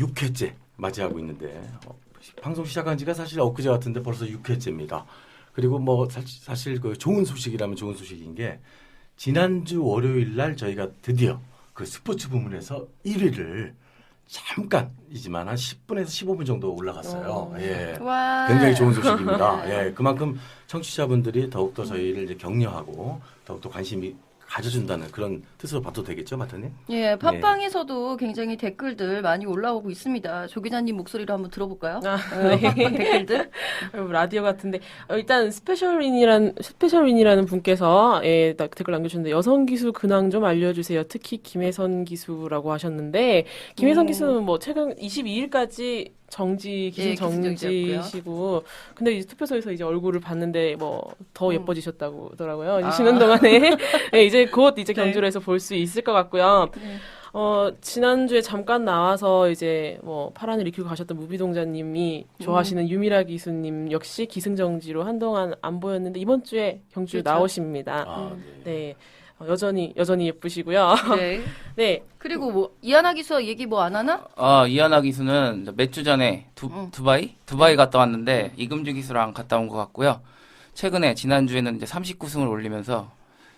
6회째 맞이하고 있는데 방송 시작한 지가 사실 엊그제 같은데 벌써 6회째입니다. 그리고 뭐 사실 그 좋은 소식이라면 좋은 소식인 게 지난주 월요일 날 저희가 드디어 그 스포츠 부문에서 1위를 잠깐이지만 한 10분에서 15분 정도 올라갔어요. 예. 와. 굉장히 좋은 소식입니다. 예. 그만큼 청취자분들이 더욱더 저희를 이제 격려하고 더욱더 관심이 가져준다는 그런 뜻으로 봐도 되겠죠, 마타님? 예, 팟빵에서도 굉장히 댓글들 많이 올라오고 있습니다. 조 기자님 목소리로 한번 들어볼까요? 네. 팟빵 댓글들. 라디오 같은데 일단 스페셜윈이라는 분께서 딱 댓글 남겨주셨는데 여성 기수 근황 좀 알려주세요. 특히 김혜선 기수라고 하셨는데 김혜선 기수는 뭐 최근 22일까지 기승 예, 정지시고 근데 이제 투표소에서 이제 얼굴을 봤는데 뭐 더 예뻐지셨다고 하더라고요. 이제 아. 쉬는 동안에 네, 이제 곧 이제 네. 경주를 해서 볼 수 있을 것 같고요. 네. 지난주에 잠깐 나와서 이제 뭐 파란을 익히고 가셨던 무비동자님이 좋아하시는 유미라 기수님 역시 기승정지로 한동안 안 보였는데 이번 주에 경주 그렇죠. 나오십니다. 아, 네. 여전히 예쁘시고요. 네. 네. 그리고 뭐 이하나 기수 얘기 뭐 안 하나? 이하나 기수는 몇 주 전에 두바이 갔다 왔는데 이금주 기수랑 갔다 온 것 같고요. 최근에 지난주에는 이제 39승을 올리면서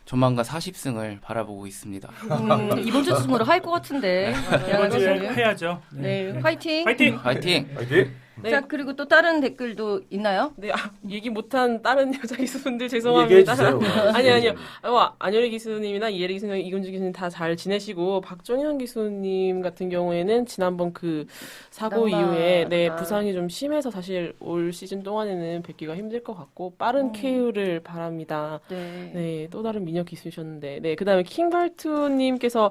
조만간 40승을 바라보고 있습니다. 이번 주 중으로 할 것 같은데. 이하나 이번 주에 기수님. 해야죠. 네, 화이팅. 파이팅! 화이팅! 화이팅! 네. 자, 그리고 또 다른 댓글도 있나요? 네, 얘기 못한 다른 여자 기수분들 얘기해 죄송합니다. 주세요. 아니요. 안효리 기수님이나 이혜리 기수님, 이근주 기수님 다 잘 지내시고 박종현 기수님 같은 경우에는 지난번 그 사고 낙마. 이후에 네, 아. 부상이 좀 심해서 사실 올 시즌 동안에는 뵙기가 힘들 것 같고 빠른 쾌유를 바랍니다. 네. 네, 또 다른 미녀 기수셨는데 네, 그다음에 킹발투님께서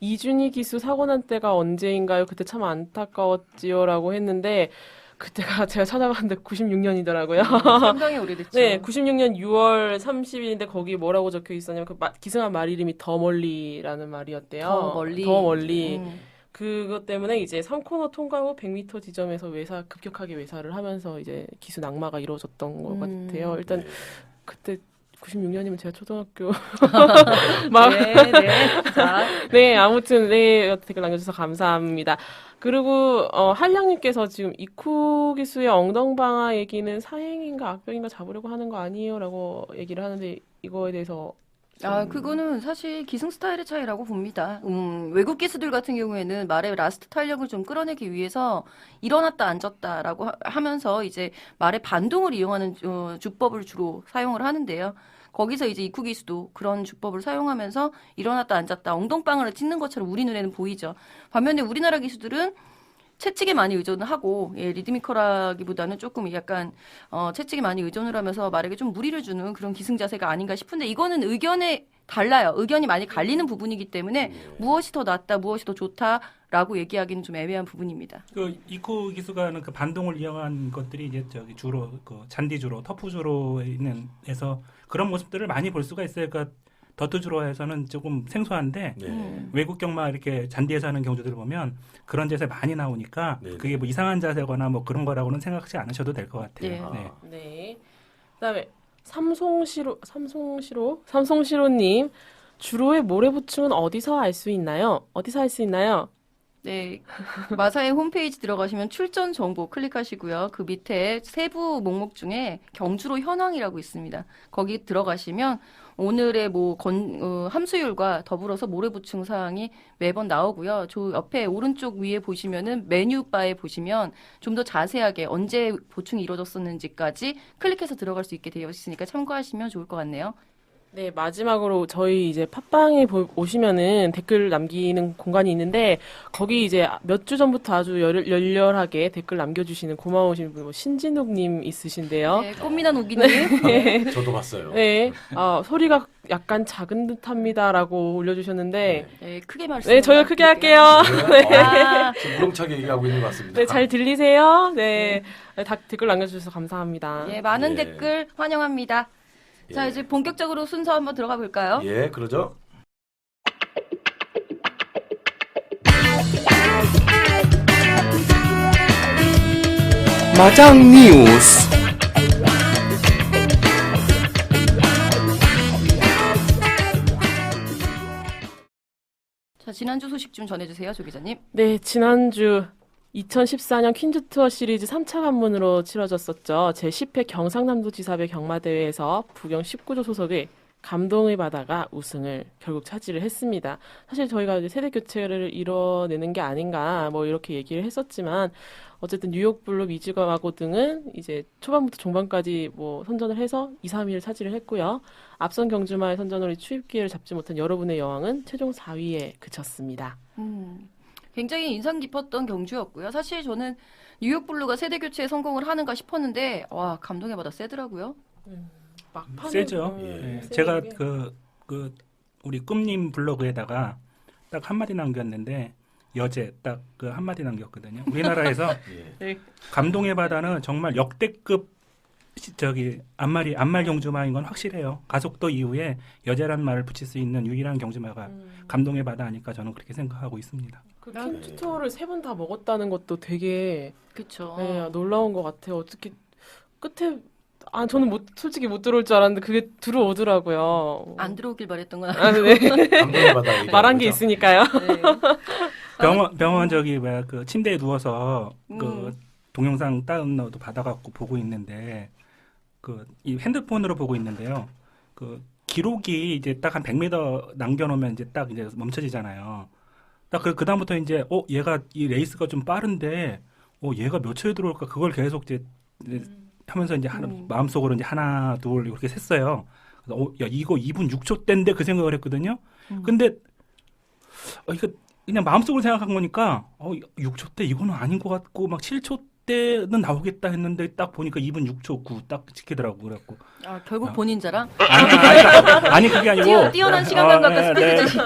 이준희 기수 사고 난 때가 언제인가요? 그때 참 안타까웠지요라고 했는데 그때가 제가 찾아봤는데 96년이더라고요. 상당히 오래됐죠. 네, 96년 6월 30일인데 거기 뭐라고 적혀 있었냐면 기승한 말 이름이 더 멀리라는 말이었대요. 더 멀리. 더 멀리. 음. 그것 때문에 이제 3코너 통과 후 100m 지점에서 급격하게 외사를 하면서 이제 기수 낙마가 이루어졌던 것 같아요. 일단 네. 그때 96년이면 제가 초등학교 네, 네. 자, 네, 아무튼 네 댓글 남겨주셔서 감사합니다. 그리고 한량님께서 지금 이쿠 기수의 엉덩방아 얘기는 사행인가 악병인가 잡으려고 하는 거 아니에요라고 얘기를 하는데 이거에 대해서 그거는 사실 기승 스타일의 차이라고 봅니다. 외국 기수들 같은 경우에는 말의 라스트 탄력을 좀 끌어내기 위해서 일어났다 앉았다라고 하면서 이제 말의 반동을 이용하는 주법을 주로 사용을 하는데요. 거기서 이제 이쿠 기수도 그런 주법을 사용하면서 일어났다 앉았다 엉덩방아를 찢는 것처럼 우리 눈에는 보이죠. 반면에 우리나라 기수들은 채찍에 많이 의존을 하고 리드미컬하기보다는 조금 약간 채찍에 많이 의존을 하면서 말에게 좀 무리를 주는 그런 기승 자세가 아닌가 싶은데 이거는 의견에 달라요. 의견이 많이 갈리는 부분이기 때문에 무엇이 더 낫다, 무엇이 더 좋다라고 얘기하기는 좀 애매한 부분입니다. 그 이쿠 기수가 하는 그 반동을 이용한 것들이 이제 저기 주로 그 잔디 주로, 터프 주로에 있는 에서 그런 모습들을 많이 볼 수가 있어요. 그러니까 더트 주로에서는 조금 생소한데 네. 외국 경마 이렇게 잔디에서 하는 경주들을 보면 그런 자세 많이 나오니까 네. 그게 뭐 이상한 자세거나 뭐 그런 거라고는 생각하지 않으셔도 될 것 같아요. 네. 네. 네. 그다음에 삼송시로님 주로의 모래부충은 어디서 알 수 있나요? 어디서 알 수 있나요? 네, 마사의 홈페이지 들어가시면 출전 정보 클릭하시고요. 그 밑에 세부 목록 중에 경주로 현황이라고 있습니다. 거기 들어가시면 오늘의 함수율과 더불어서 모래보충 사항이 매번 나오고요. 저 옆에 오른쪽 위에 보시면은 메뉴바에 보시면 좀 더 자세하게 언제 보충이 이루어졌었는지까지 클릭해서 들어갈 수 있게 되어 있으니까 참고하시면 좋을 것 같네요. 네, 마지막으로 저희 이제 팟빵에 오시면은 댓글 남기는 공간이 있는데 거기 이제 몇 주 전부터 아주 열렬하게 댓글 남겨주시는 고마우신 분, 신진욱님 있으신데요. 네, 꽃미남 우기님. 저도 봤어요. 네, 소리가 약간 작은 듯합니다라고 올려주셨는데 네, 크게 말씀. 네, 저희가 크게 할게요. 네. 아, 지금 우렁차게 얘기하고 있는 것 같습니다. 네, 잘 들리세요? 네, 댓글 남겨주셔서 감사합니다. 예, 많은 예. 댓글 환영합니다. 자, 이제 본격적으로 순서 한번 들어가 볼까요? 예, 그러죠. 마장 뉴스. 자, 지난주 소식 좀 전해주세요, 조 기자님. 네, 지난주 2014년 퀸즈 투어 시리즈 3차 관문으로 치러졌었죠. 제10회 경상남도지사배 경마대회에서 부경 19조 소속의 감동의 바다가 우승을 결국 차지를 했습니다. 사실 저희가 이제 세대 교체를 이뤄내는 게 아닌가 뭐 이렇게 얘기를 했었지만 어쨌든 뉴욕 블루, 미즈가와고 등은 이제 초반부터 종반까지 뭐 선전을 해서 2, 3위를 차지를 했고요. 앞선 경주마의 선전으로 추입 기회를 잡지 못한 여러분의 여왕은 최종 4위에 그쳤습니다. 굉장히 인상 깊었던 경주였고요. 사실 저는 뉴욕 블루가 세대 교체에 성공을 하는가 싶었는데 와 감동의 바다 세더라고요. 막판에 세죠. 예. 제가 그 우리 꿈님 블로그에다가 딱 한마디 남겼는데 여제 딱 그 한마디 남겼거든요. 우리나라에서 예. 감동의 바다는 정말 역대급 안말 경주마인 건 확실해요. 가속도 이후에 여제란 말을 붙일 수 있는 유일한 경주마가 감동의 바다 아닐까 저는 그렇게 생각하고 있습니다. 그 퀸즈 투어를 3번 다 먹었다는 것도 되게 그렇죠. 네, 놀라운 것 같아요. 어떻게 끝에 저는 솔직히 못 들어올 줄 알았는데 그게 들어오더라고요. 안 들어오길 바랬던 건 네. 감동의 바다 얘기하는 말한 게 거죠? 있으니까요. 네. 병원 그 침대에 누워서 그 동영상 다운로드 받아갖고 보고 있는데 이 핸드폰으로 보고 있는데요. 그 기록이 이제 딱 한 100m 남겨놓으면 이제 딱 이제 멈춰지잖아요. 딱 그 다음부터 이제 얘가 이 레이스가 좀 빠른데 얘가 몇 초에 들어올까 그걸 계속 이제 하면서 이제 마음속으로 이제 하나 둘 이렇게 셌어요. 그래서 야 이거 2분 6초 때인데 그 생각을 했거든요. 근데 이거 그냥 마음속으로 생각한 거니까 6초 때 이거는 아닌 것 같고 막 7초 때는 나오겠다 했는데 딱 보니까 2분 6초 9 딱 지키더라고 그래갖고 결국 본인 자랑? 아니 그게 아니고 뛰어난 시간 감각과 스피드 네. 지식.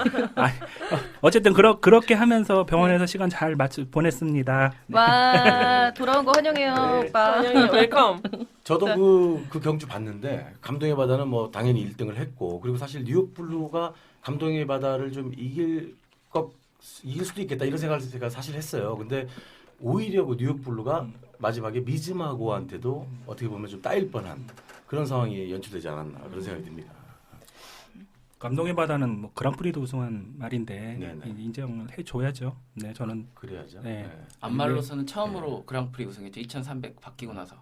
어쨌든 그렇게 하면서 병원에서 시간 잘 보냈습니다. 와 돌아온 거 환영해요 오빠. 환영해요. 웰컴. 저도 그 경주 봤는데 감동의 바다는 뭐 당연히 1등을 했고 그리고 사실 뉴욕 블루가 감동의 바다를 좀 이길 수도 있겠다 이런 생각을 제가 사실 했어요. 근데 오히려 그 뉴욕 블루가 마지막에 미즈마고한테도 어떻게 보면 좀 따일 뻔한 그런 상황이 연출되지 않았나 그런 생각이 듭니다. 감동의 바다는 뭐 그랑프리도 우승한 말인데 네네. 인정을 해줘야죠. 네, 저는 그래야죠. 네. 네. 안말로서는 처음으로 그랑프리 우승했죠. 2300 바뀌고 나서.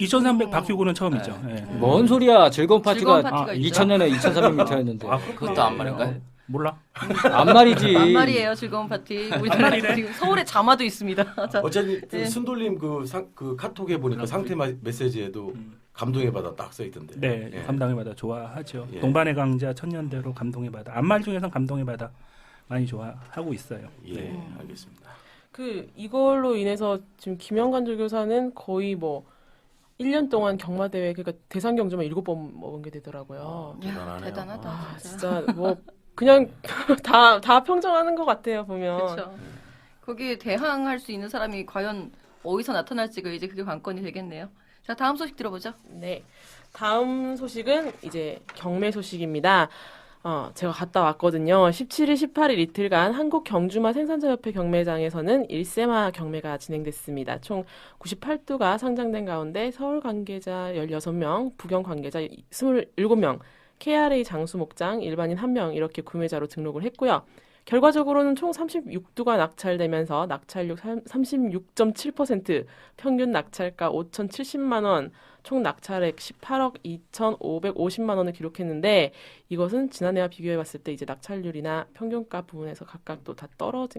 2300 바뀌고는 처음이죠. 네. 뭔 소리야? 즐거운 파티가 즐거운 파티가 있죠. 2000년에 2300m였는데. 그것도 안말인가요? 몰라. 안말이지. 만말이에요 즐거운 파티. 우리나라 지금 서울에 자마도 있습니다. 자, 어쨌든 네. 순돌림 그 카톡에 보니까 상태 메시지에도 감동의 바다 딱 써있던데. 네, 예. 감동의 바다 좋아하죠. 예. 동반의 강자 천년대로 감동의 바다. 안말 중에선 감동의 바다 많이 좋아하고 있어요. 예, 알겠습니다. 이걸로 인해서 지금 김영관 조교사는 거의 뭐 1년 동안 경마대회 그러니까 대상 경주만 7번 먹은 게 되더라고요. 야, 대단하다 진짜. 진짜 뭐 그냥 다 평정하는 것 같아요 보면. 그렇죠. 거기에 대항할 수 있는 사람이 과연 어디서 나타날지가 이제 그게 관건이 되겠네요. 자 다음 소식 들어보죠. 네. 다음 소식은 이제 경매 소식입니다. 제가 갔다 왔거든요. 17일, 18일 이틀간 한국 경주마 생산자협회 경매장에서는 1세마 경매가 진행됐습니다. 총 98두가 상장된 가운데 서울 관계자 16명, 부경 관계자 27명, KRA 장수 목장 일반인 1명 이렇게 구매자로 등록을 했고요. 결과적으로는 총 36두가 낙찰되면서 낙찰률 36.7%, 평균 낙찰가 5,070만 원, 총 낙찰액 18억 2,550만 원을 기록했는데 이것은 지난해와 비교해봤을 때 이제 낙찰률이나 평균가 부분에서 각각 또 다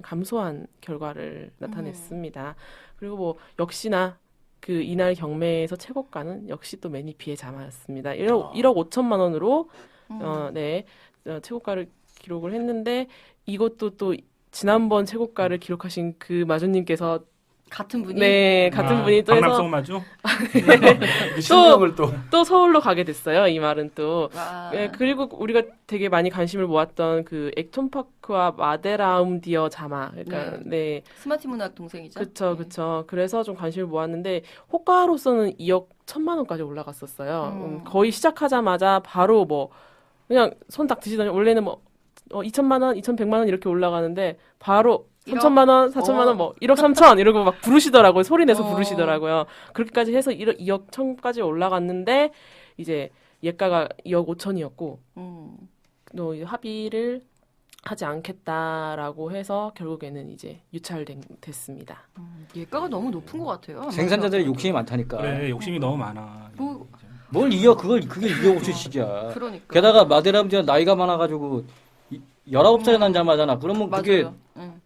감소한 결과를 나타냈습니다. 그리고 뭐 역시나 그 이날 경매에서 최고가는 역시 또 매니피의 자마였습니다. 1억 5천만 원으로 최고가를 기록을 했는데 이것도 또 지난번 최고가를 기록하신 그 마주님께서 같은 분이 같은 분이 또 해서 강남성 마주. 실명을 또 서울로 가게 됐어요. 이 말은 또. 와. 그리고 우리가 되게 많이 관심을 모았던 그 액톤파크와 마데라움 디어 자마. 그러니까 네. 스마트 문학 동생이죠. 그쵸. 그래서 좀 관심을 모았는데 호가로서는 2억 1천만 원까지 올라갔었어요. 거의 시작하자마자 바로 뭐 그냥 손 딱 드시더니 원래는 뭐 2천만 원, 2,100만 원 이렇게 올라가는데 바로 3천만 원, 4천만 원, 뭐 1억 3천 이러고 막 부르시더라고요. 소리 내서 부르시더라고요. 그렇게까지 해서 2억 1천까지 올라갔는데 이제 예가가 2억 5천이었고 또 이제 합의를 하지 않겠다라고 해서 결국에는 이제 유찰됐습니다. 예가가 너무 높은 것 같아요. 생산자들의 욕심이 많다니까. 그래 욕심이 너무 많아. 뭐, 뭘 이어 그게 2억 5천씩이야. 그러니까. 게다가 마데라브디가 나이가 많아가지고 19살에 난 자마잖아. 그러면 맞아요. 응.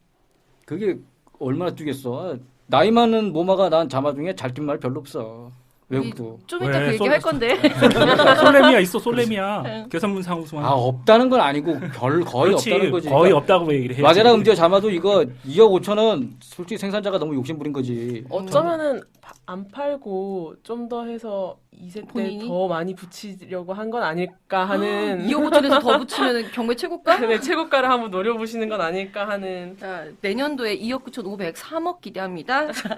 그게 얼마나 뛰겠어. 나이 많은 모마가 난 자마 중에 잘 뛴 말 별로 없어. 외국도. 좀 이따 왜? 그 얘기할 건데. 솔레미아 있어 솔레미아. 계산문상 우승한. 아 없다는 건 아니고 거의 그렇지, 없다는 거지. 거의 없다고 얘기를 해. 마데라 음디어 자마도 이거 2억 5천은 솔직히 생산자가 너무 욕심 부린 거지. 어쩌면은 안 팔고 좀 더 해서 2세 때 본인이? 더 많이 붙이려고 한 건 아닐까 하는 2억 5천에서 더 붙이면 경매 최고가? 네, 최고가를 한번 노려보시는 건 아닐까 하는. 자, 내년도에 2억 9천 503억 기대합니다. 자,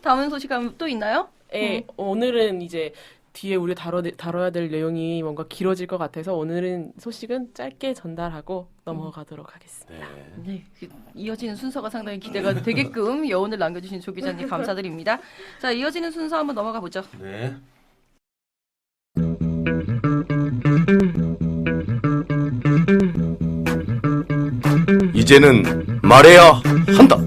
다음 소식 또 있나요? 예, 오늘은 이제 뒤에 우리 다뤄야 될 내용이 뭔가 길어질 것 같아서 오늘은 소식은 짧게 전달하고 넘어가도록 하겠습니다. 네, 이어지는 순서가 상당히 기대가 되게끔 여운을 남겨주신 조 기자님 감사드립니다. 자, 이어지는 순서 한번 넘어가 보죠. 네. 이제는 말해야 한다.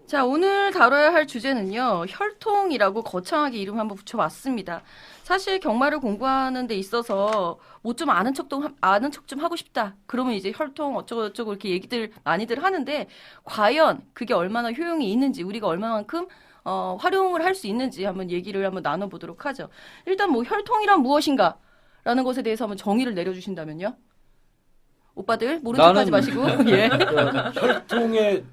자, 오늘 다뤄야 할 주제는요, 혈통이라고 거창하게 이름 한번 붙여봤습니다. 사실 경마를 공부하는 데 있어서 뭐 좀 아는 척 좀 하고 싶다. 그러면 이제 혈통 어쩌고저쩌고 이렇게 얘기들 많이들 하는데, 과연 그게 얼마나 효용이 있는지, 우리가 얼마만큼 활용을 할 수 있는지 한번 얘기를 한번 나눠보도록 하죠. 일단 뭐 혈통이란 무엇인가? 라는 것에 대해서 한번 정의를 내려주신다면요? 오빠들 모른 척하지 마시고. 예. 혈통의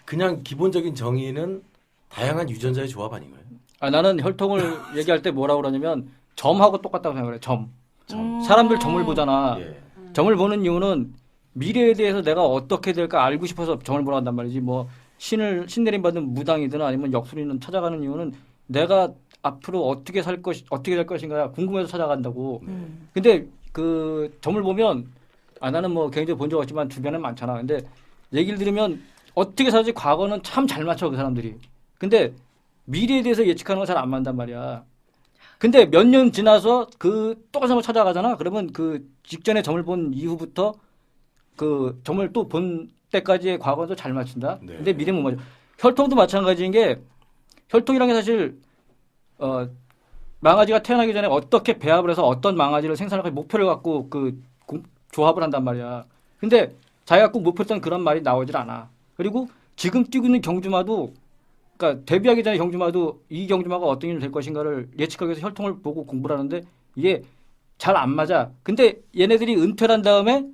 그냥 기본적인 정의는 다양한 유전자의 조합 아닌가요? 아, 나는 혈통을 얘기할 때 뭐라고 그러냐면 점하고 똑같다고 생각해. 점. 음. 사람들 점을 보잖아. 예. 점을 보는 이유는 미래에 대해서 내가 어떻게 될까 알고 싶어서 점을 보러 간단 말이지. 뭐 신 내림 받은 무당이든 아니면 역술이든 찾아가는 이유는 내가 앞으로 어떻게 될 것인가 궁금해서 찾아간다고. 근데 그 점을 보면 나는 뭐 개인적으로 본 적 없지만 주변에 많잖아. 근데 얘기를 들으면 어떻게 살지 과거는 참 잘 맞춰 그 사람들이. 근데 미래에 대해서 예측하는 건 잘 안 맞단 말이야. 근데 몇 년 지나서 그 똑같은 걸 찾아가잖아. 그러면 그 직전에 점을 본 이후부터 그 점을 또 본 때까지의 과거도 잘 맞춘다. 네. 근데 미래는 못 맞춰. 혈통도 마찬가지인 게 혈통이라는 게 사실 망아지가 태어나기 전에 어떻게 배합을 해서 어떤 망아지를 생산할 목표를 갖고 조합을 한단 말이야. 근데 자기가 꼭 목표했던 그런 말이 나오질 않아. 그리고 지금 뛰고 있는 경주마도, 그러니까 데뷔하기 전에 경주마도 이 경주마가 어떤 일이 될 것인가를 예측하기 위해서 혈통을 보고 공부를 하는데 이게 잘 안 맞아. 근데 얘네들이 은퇴를 한 다음에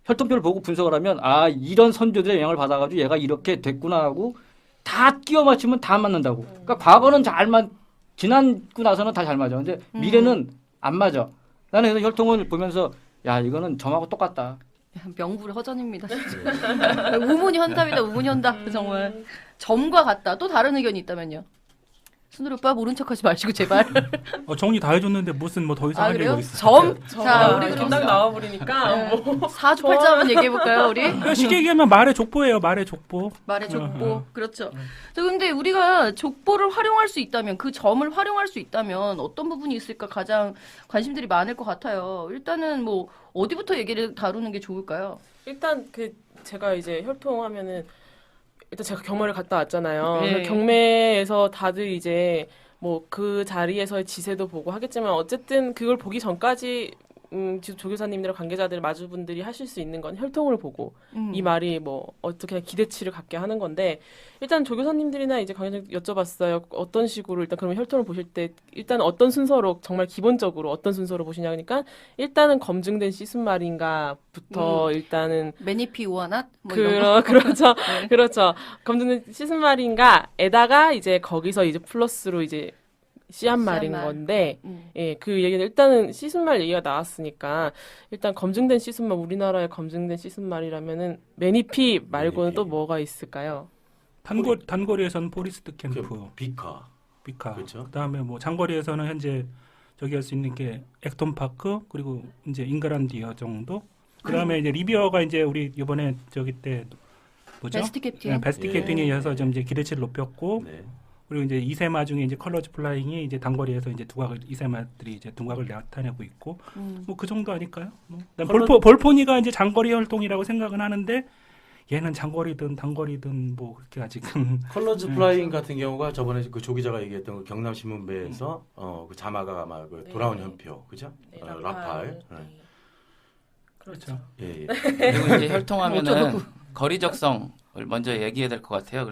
혈통표를 보고 분석을 하면 이런 선조들의 영향을 받아가지고 얘가 이렇게 됐구나 하고 다 끼워 맞추면 다 맞는다고. 그러니까 과거는 지나고 나서는 다 잘 맞아. 근데 미래는 안 맞아. 나는 그래서 혈통을 보면서 야 이거는 점하고 똑같다. 명불허전입니다. 우문현답이다. 우문현답. 정말 점과 같다. 또 다른 의견이 있다면요? 순돌이 오빠 모른 척하지 마시고 제발. 정리 다 해줬는데 무슨 뭐 더 이상 할 그래요? 얘기가 있어. 점. 자, 자, 우리 그럼 딱 나와버리니까 뭐. 사주팔자 한번 얘기해 볼까요, 우리? 쉽게 얘기하면 말의 족보예요. 말의 족보. 말의 족보. 그렇죠. 자, 근데 우리가 족보를 활용할 수 있다면, 그 점을 활용할 수 있다면 어떤 부분이 있을까 가장 관심들이 많을 것 같아요. 일단은 뭐 어디부터 얘기를 다루는 게 좋을까요? 일단 제가 이제 혈통하면은 일단 제가 경매를 갔다 왔잖아요. 네. 경매에서 다들 이제 뭐 그 자리에서의 지세도 보고 하겠지만 어쨌든 그걸 보기 전까지 지금 조교사님들 관계자들 마주분들이 하실 수 있는 건 혈통을 보고 이 말이 뭐 어떻게 기대치를 갖게 하는 건데 일단 조교사님들이나 이제 관계자 여쭤봤어요. 어떤 식으로 일단 그러면 혈통을 보실 때 일단 어떤 순서로 정말 기본적으로 어떤 순서로 보시냐 그러니까 일단은 검증된 시순말인가부터 일단은 매니피 오아낫 뭐 이런 거. 그렇죠. 네. 그렇죠. 검증된 시순말인가에다가 이제 거기서 이제 플러스로 이제 씨앗말인 씨앗말. 건데, 예, 그 얘기는 일단은 시순말 얘기가 나왔으니까, 일단 검증된 시순말, 우리나라의 검증된 시순말이라면은, 매니피 말고는 매니피. 또 뭐가 있을까요? 단거리에서는 포리스트 캠프, 비카. 비카. 그렇죠. 그다음에 뭐 장거리에서는 현재 저기 할 수 있는 게 액톤 파크 그리고 이제 잉그란디어 정도. 그다음에 이제 리비어가 이제 우리 이번에 저기 때 뭐죠? 베스트 캡틴. 베스트 예. 캡틴이 해서 좀 이제 기대치를 높였고 네. 그리고 이제 이세마 중에 이제 컬러즈 플라잉이 이제 단거리에서 이제 두각을 이세마들이 이제 두각을 나타내고 있고 뭐 그 정도 아닐까요? 뭐. 볼포니가 이제 장거리 활동이라고 생각은 하는데 얘는 장거리든 단거리든 뭐 그렇게 아직은 컬러즈 플라잉 같은 경우가 저번에 그 조 기자가 얘기했던 그 경남신문배에서 그 자마가 아마 그 돌아온 네. 현표, 그죠? 네, 라팔. 네. 네. 그렇죠. 예, 예. 그리고 이제 혈통하면은 거리 적성을 먼저 얘기해야 될 것 같아요.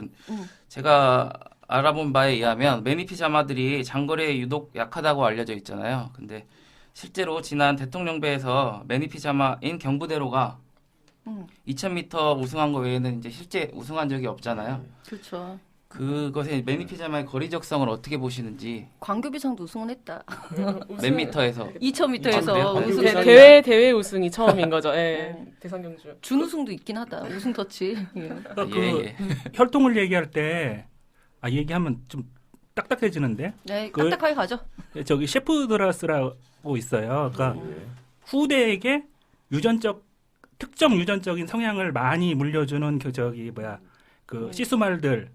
제가 알아본 바에 의하면 매니피 자마들이 장거리에 유독 약하다고 알려져 있잖아요. 근데 실제로 지난 대통령배에서 매니피 자마인 경부대로가 2000m 우승한 거 외에는 이제 실제 우승한 적이 없잖아요. 그렇죠. 그것의 매니피 자마의 거리 적성을 어떻게 보시는지 광교비상도 우승은 했다. 몇 미터에서 2000m에서 그래요? 우승. 광교비상- 대회 우승이 처음인 거죠. 예. 대상 경주. 준우승도 있긴 하다. 우승 터치. 예. 그러니까 그 예. 혈통을 얘기할 때 얘기하면 좀 딱딱해지는데 네, 그- 딱딱하게 가죠. 저기 셰프드라스라고 있어요. 그러니까 예. 후대에게 특정 유전적인 성향을 많이 물려주는 그 시스말들에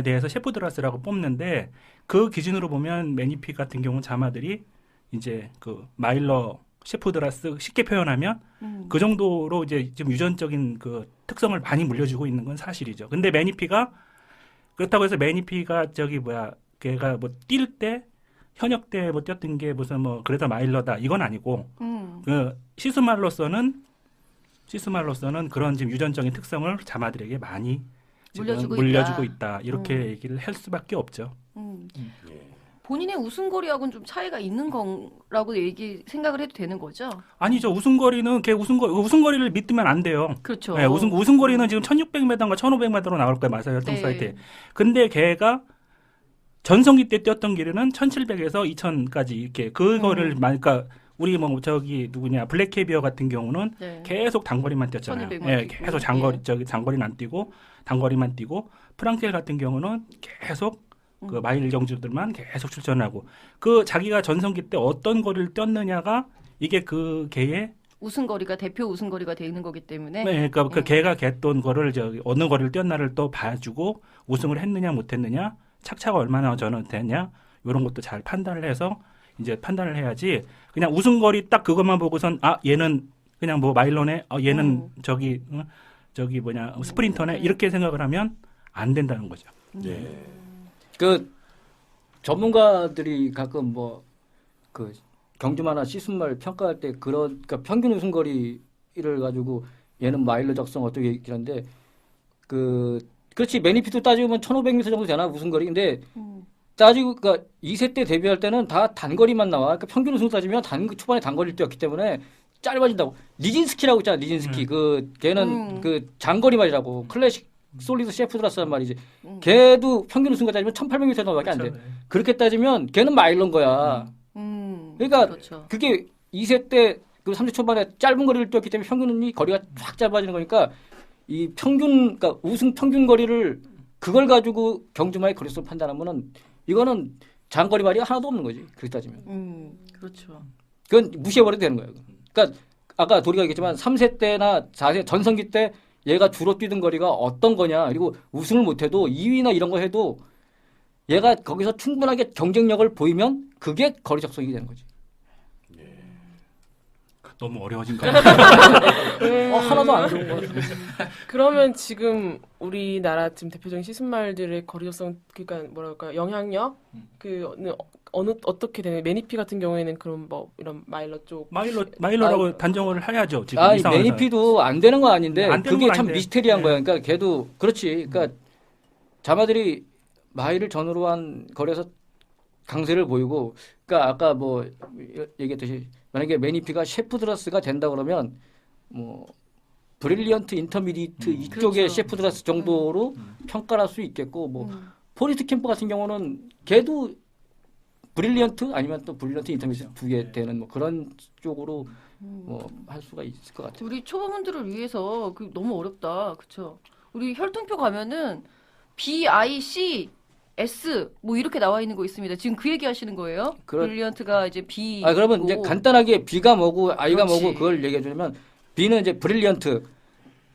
대해서 셰프드라스라고 뽑는데 그 기준으로 보면 매니피 같은 경우 자마들이 이제 그 마일러 셰프드라스 쉽게 표현하면 그 정도로 이제 지금 유전적인 그 특성을 많이 물려주고 있는 건 사실이죠. 근데 매니피가 그렇다고 해서 매니피가 걔가 뭐 뛸 때 현역 때 뭐 뛰었던 게 무슨 뭐 그래도 마일러다 이건 아니고 그 시스말로서는 그런 지금 유전적인 특성을 자마들에게 많이 지금 물려주고 있다. 이렇게 얘기를 할 수밖에 없죠. 예. 본인의 우승거리하고는 좀 차이가 있는 거라고 생각을 해도 되는 거죠? 아니죠. 우승거리는 우승거리를 믿으면 안 돼요. 그렇죠. 네, 우승거리는 지금 1600m인가 1500m로 나올 거예요. 마사 혈통 네. 사이트에. 근데 걔가 전성기 때 뛰었던 길이는 1700에서 2000까지 이렇게 그거를 그러니까 우리 블랙캐비어 같은 경우는 네. 계속 단거리만 뛰었잖아요. 1200만 예, 뛰고. 계속 장거리는 안 뛰고 단거리만 뛰고 프랑켈 같은 경우는 계속 그 마일 경주들만 계속 출전하고 그 자기가 전성기 때 어떤 거리를 뛰었느냐가 이게 그 걔의 우승거리가 대표 우승거리가 되는 거기 때문에. 네, 그러니까 그 걔가 겠던 거를 어느 거리를 뛰었나를 또 봐주고 우승을 했느냐 못했느냐 착차가 얼마나 저는 됐냐 이런 것도 잘 판단을 해서 이제 판단을 해야지 그냥 우승거리 딱 그것만 보고선 얘는 그냥 뭐 마일러네 얘는 저기 스프린터네 이렇게 생각을 하면 안 된다는 거죠. 예. 그 전문가들이 가끔 뭐 그 경주마나 시순말 평가할 때 그러니까 평균 우승거리를 가지고 얘는 마일러 적성 어떻게 얘기하는데 그렇지 매니피도 따지면 1500m 정도 되나 우승거리 근데 따지고 그러니까 2세 때 데뷔할 때는 다 단거리만 나와 그러니까 평균 우승 따지면 초반에 단거리를 뛰었기 때문에 짧아진다고 니진스키라고 있잖아 니진스키 걔는 그 장거리 말이라고 클래식 솔리드 셰프드라스란 말이지 걔도 평균 우승가 따지면 1800m 정도밖에 안 돼. 그렇게 따지면 걔는 마일러인 거야. 그러니까 그렇죠. 그게 2세 때 그 3세 초반에 짧은 거리를 뛰었기 때문에 평균이 거리가 확 짧아지는 거니까 이 그러니까 우승 평균 거리를 그걸 가지고 경주마의 거리수를 판단하면은 이거는 장거리 말이 하나도 없는 거지. 그렇게 따지면. 그렇죠. 그건 무시해버려도 되는 거예요. 그러니까 아까 도리가 얘기했지만 3세 때나 4세 전성기 때 얘가 주로 뛰던 거리가 어떤 거냐. 그리고 우승을 못해도 2위나 이런 거 해도 얘가 거기서 충분하게 경쟁력을 보이면 그게 거리 적성이 되는 거지. 너무 어려워진 거 같아요. 하나도 안 좋은 거 같은데. 그러면 지금 우리나라 지금 대표적인 시순말들의 거리적성 그러니까 뭐랄까 영향력 어떻게 되는 매니피 같은 경우에는 그럼 뭐 이런 마일러 쪽 마일러라고 단정을 해야죠. 지금 이 상황에서. 매니피도 안 되는 건 아닌데 안 되는 그게 건 참 아닌데. 미스테리한 네. 거야. 그러니까 걔도 그렇지. 그러니까 자마들이 마일을 전후로 한 거리에서 강세를 보이고 그러니까 아까 뭐 얘기했듯이 만약에 매니피가 셰프드라스가 된다 그러면 뭐 브릴리언트 인터미디트 이쪽의 그렇죠. 셰프드라스 정도로 평가할 수 있겠고 뭐 포리스트 캠프 같은 경우는 걔도 브릴리언트 아니면 또 브릴리언트 인터미디트 두 개 되는 뭐 그런 쪽으로 뭐 할 수가 있을 것 같아요. 우리 초보분들을 위해서 너무 어렵다. 그렇죠? 우리 혈통표 가면은 BIC S 뭐 이렇게 나와 있는 거 있습니다. 지금 그 얘기 하시는 거예요? 브릴리언트가 이제 B. 그러면 이제 간단하게 B가 뭐고 I가 그렇지. 뭐고 그걸 얘기해 주면 B는 이제 브릴리언트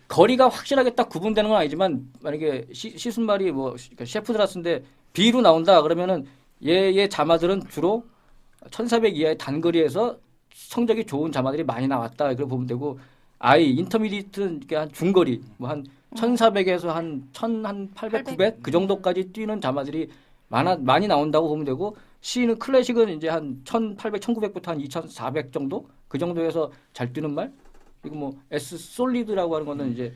거리가 확실하게 딱 구분되는 건 아니지만 만약에 시순말이 뭐 그러니까 셰프드라스인데 B로 나온다 그러면은 얘 자마들은 주로 1400 이하의 단거리에서 성적이 좋은 자마들이 많이 나왔다. 이걸 보면 되고 I 인터미디트는 한 중거리 뭐 한 1400에서 한 1800, 900 그 정도까지 뛰는 자마들이 많이 나온다고 보면 되고 C는 클래식은 이제 한 1800, 1900부터 한 2400 정도 그 정도에서 잘 뛰는 말. 그리고 뭐 S 솔리드라고 하는 거는 이제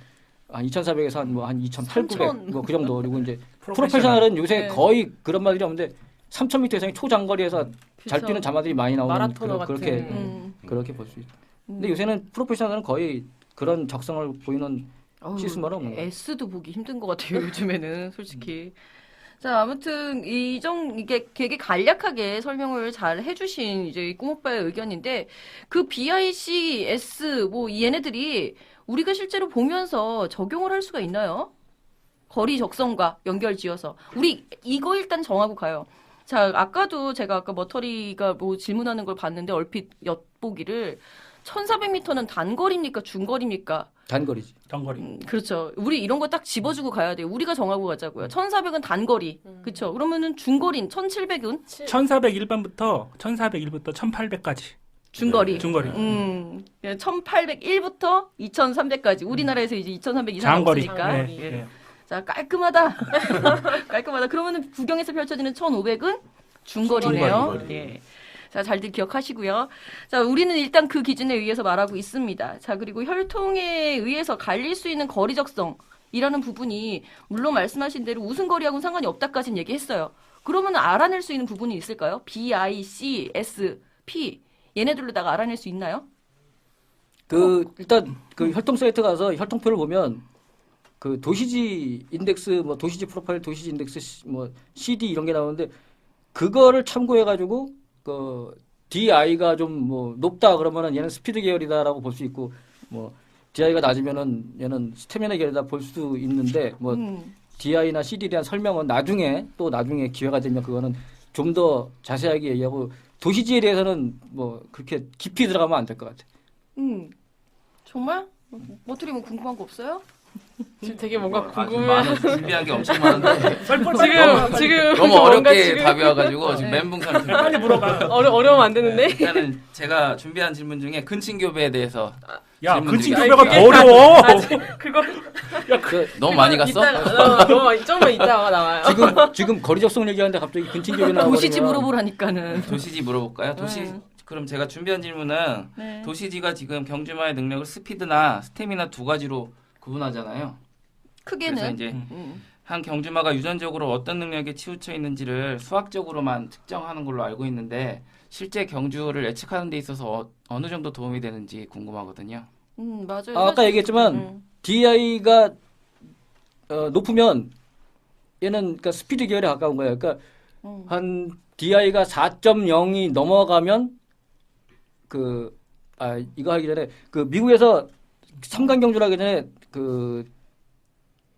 한 2400에서 한 2800, 뭐 그 정도. 그리고 이제 프로페셔널은 요새 네. 거의 그런 말들이 없는데 3000m 이상의 초장거리에서 잘 그쵸. 뛰는 자마들이 많이 나오는 마라토너 같은. 그렇게 음. 그렇게 볼 수 있다. 근데 요새는 프로페셔널은 거의 그런 적성을 보이는 어우, 시스템은 없는 거예요. S도 보기 힘든 것 같아요. 요즘에는 솔직히. 자, 아무튼 이게 되게 간략하게 설명을 잘 해주신 이제 이 꿈오빠의 의견인데 그 BIC, S 뭐 얘네들이 우리가 실제로 보면서 적용을 할 수가 있나요? 거리 적성과 연결지어서 우리 이거 일단 정하고 가요. 자, 아까도 제가 아까 머터리가 뭐 질문하는 걸 봤는데 얼핏 엿보기를 1400m는 단거리입니까? 중거리입니까? 단거리지. 덩거리. 그렇죠. 우리 이런 거 딱 집어주고 가야 돼요. 우리가 정하고 가자고요. 1400은 단거리. 그렇죠. 그러면은 중거리는 1700은 1401번부터 1800까지. 중거리. 중거리. 1801부터 2300까지. 우리나라에서 이제 2300 이상 장거리. 없으니까. 네, 예. 네. 자, 깔끔하다. 깔끔하다. 그러면은 구경에서 펼쳐지는 1500은 중거리네요. 중거리. 예. 자, 잘들 기억하시고요. 자, 우리는 일단 그 기준에 의해서 말하고 있습니다. 자, 그리고 혈통에 의해서 갈릴 수 있는 거리 적성이라는 부분이 물론 말씀하신 대로 우승거리하고는 상관이 없다까지는 얘기했어요. 그러면 알아낼 수 있는 부분이 있을까요? B, I, C, S, P 얘네들로다가 알아낼 수 있나요? 일단 그 혈통 사이트 가서 혈통표를 보면 그 도시지 인덱스 뭐 도시지 프로파일 도시지 인덱스 뭐 CD 이런 게 나오는데 그거를 참고해 가지고 그 DI가 좀 뭐 높다 그러면은 얘는 스피드 계열이다라고 볼 수 있고 뭐 DI가 낮으면은 얘는 스태미나 계열이다 볼 수 있는데 뭐 DI나 CD에 대한 설명은 나중에 기회가 되면 그거는 좀 더 자세하게 얘기하고 도시지에 대해서는 뭐 그렇게 깊이 들어가면 안 될 것 같아. 정말? 머투리 뭐 궁금한 거 없어요? 지금 되게 뭔가 아주 궁금해. 많은 준비한 게 엄청 많은데 지금 너무 뭔가 어렵게 지금 답이 와가지고 지금 멘붕 상태. 빨리 물어봐. 어려우면 안 되는데. 일단은 제가 준비한 질문 중에 근친교배에 대해서 야, 질문 근친 드리겠습니다. 교배가 더 어려워. 그거 너무 많이 갔어? 너무 많이 좀만 이따가 나와요. 지금 거리 적성 얘기하는데 갑자기 근친교배 나와버리면 도시지 물어보라니까는. 도시지 물어볼까요? 그럼 제가 준비한 질문은 네. 도시지가 지금 경주마의 능력을 스피드나 스태미나 두 가지로 구분하잖아요. 그래서 크게는. 이제 한 경주마가 유전적으로 어떤 능력에 치우쳐 있는지를 수학적으로만 측정하는 걸로 알고 있는데 실제 경주를 예측하는 데 있어서 어느 정도 도움이 되는지 궁금하거든요. 맞아요. 아까 얘기했지만 DI가 높으면 얘는 그러니까 스피드 계열에 가까운 거예요. 그러니까 한 DI가 4.0이 넘어가면 이거 하기 전에 그 미국에서 3강 경주를 하기 전에 그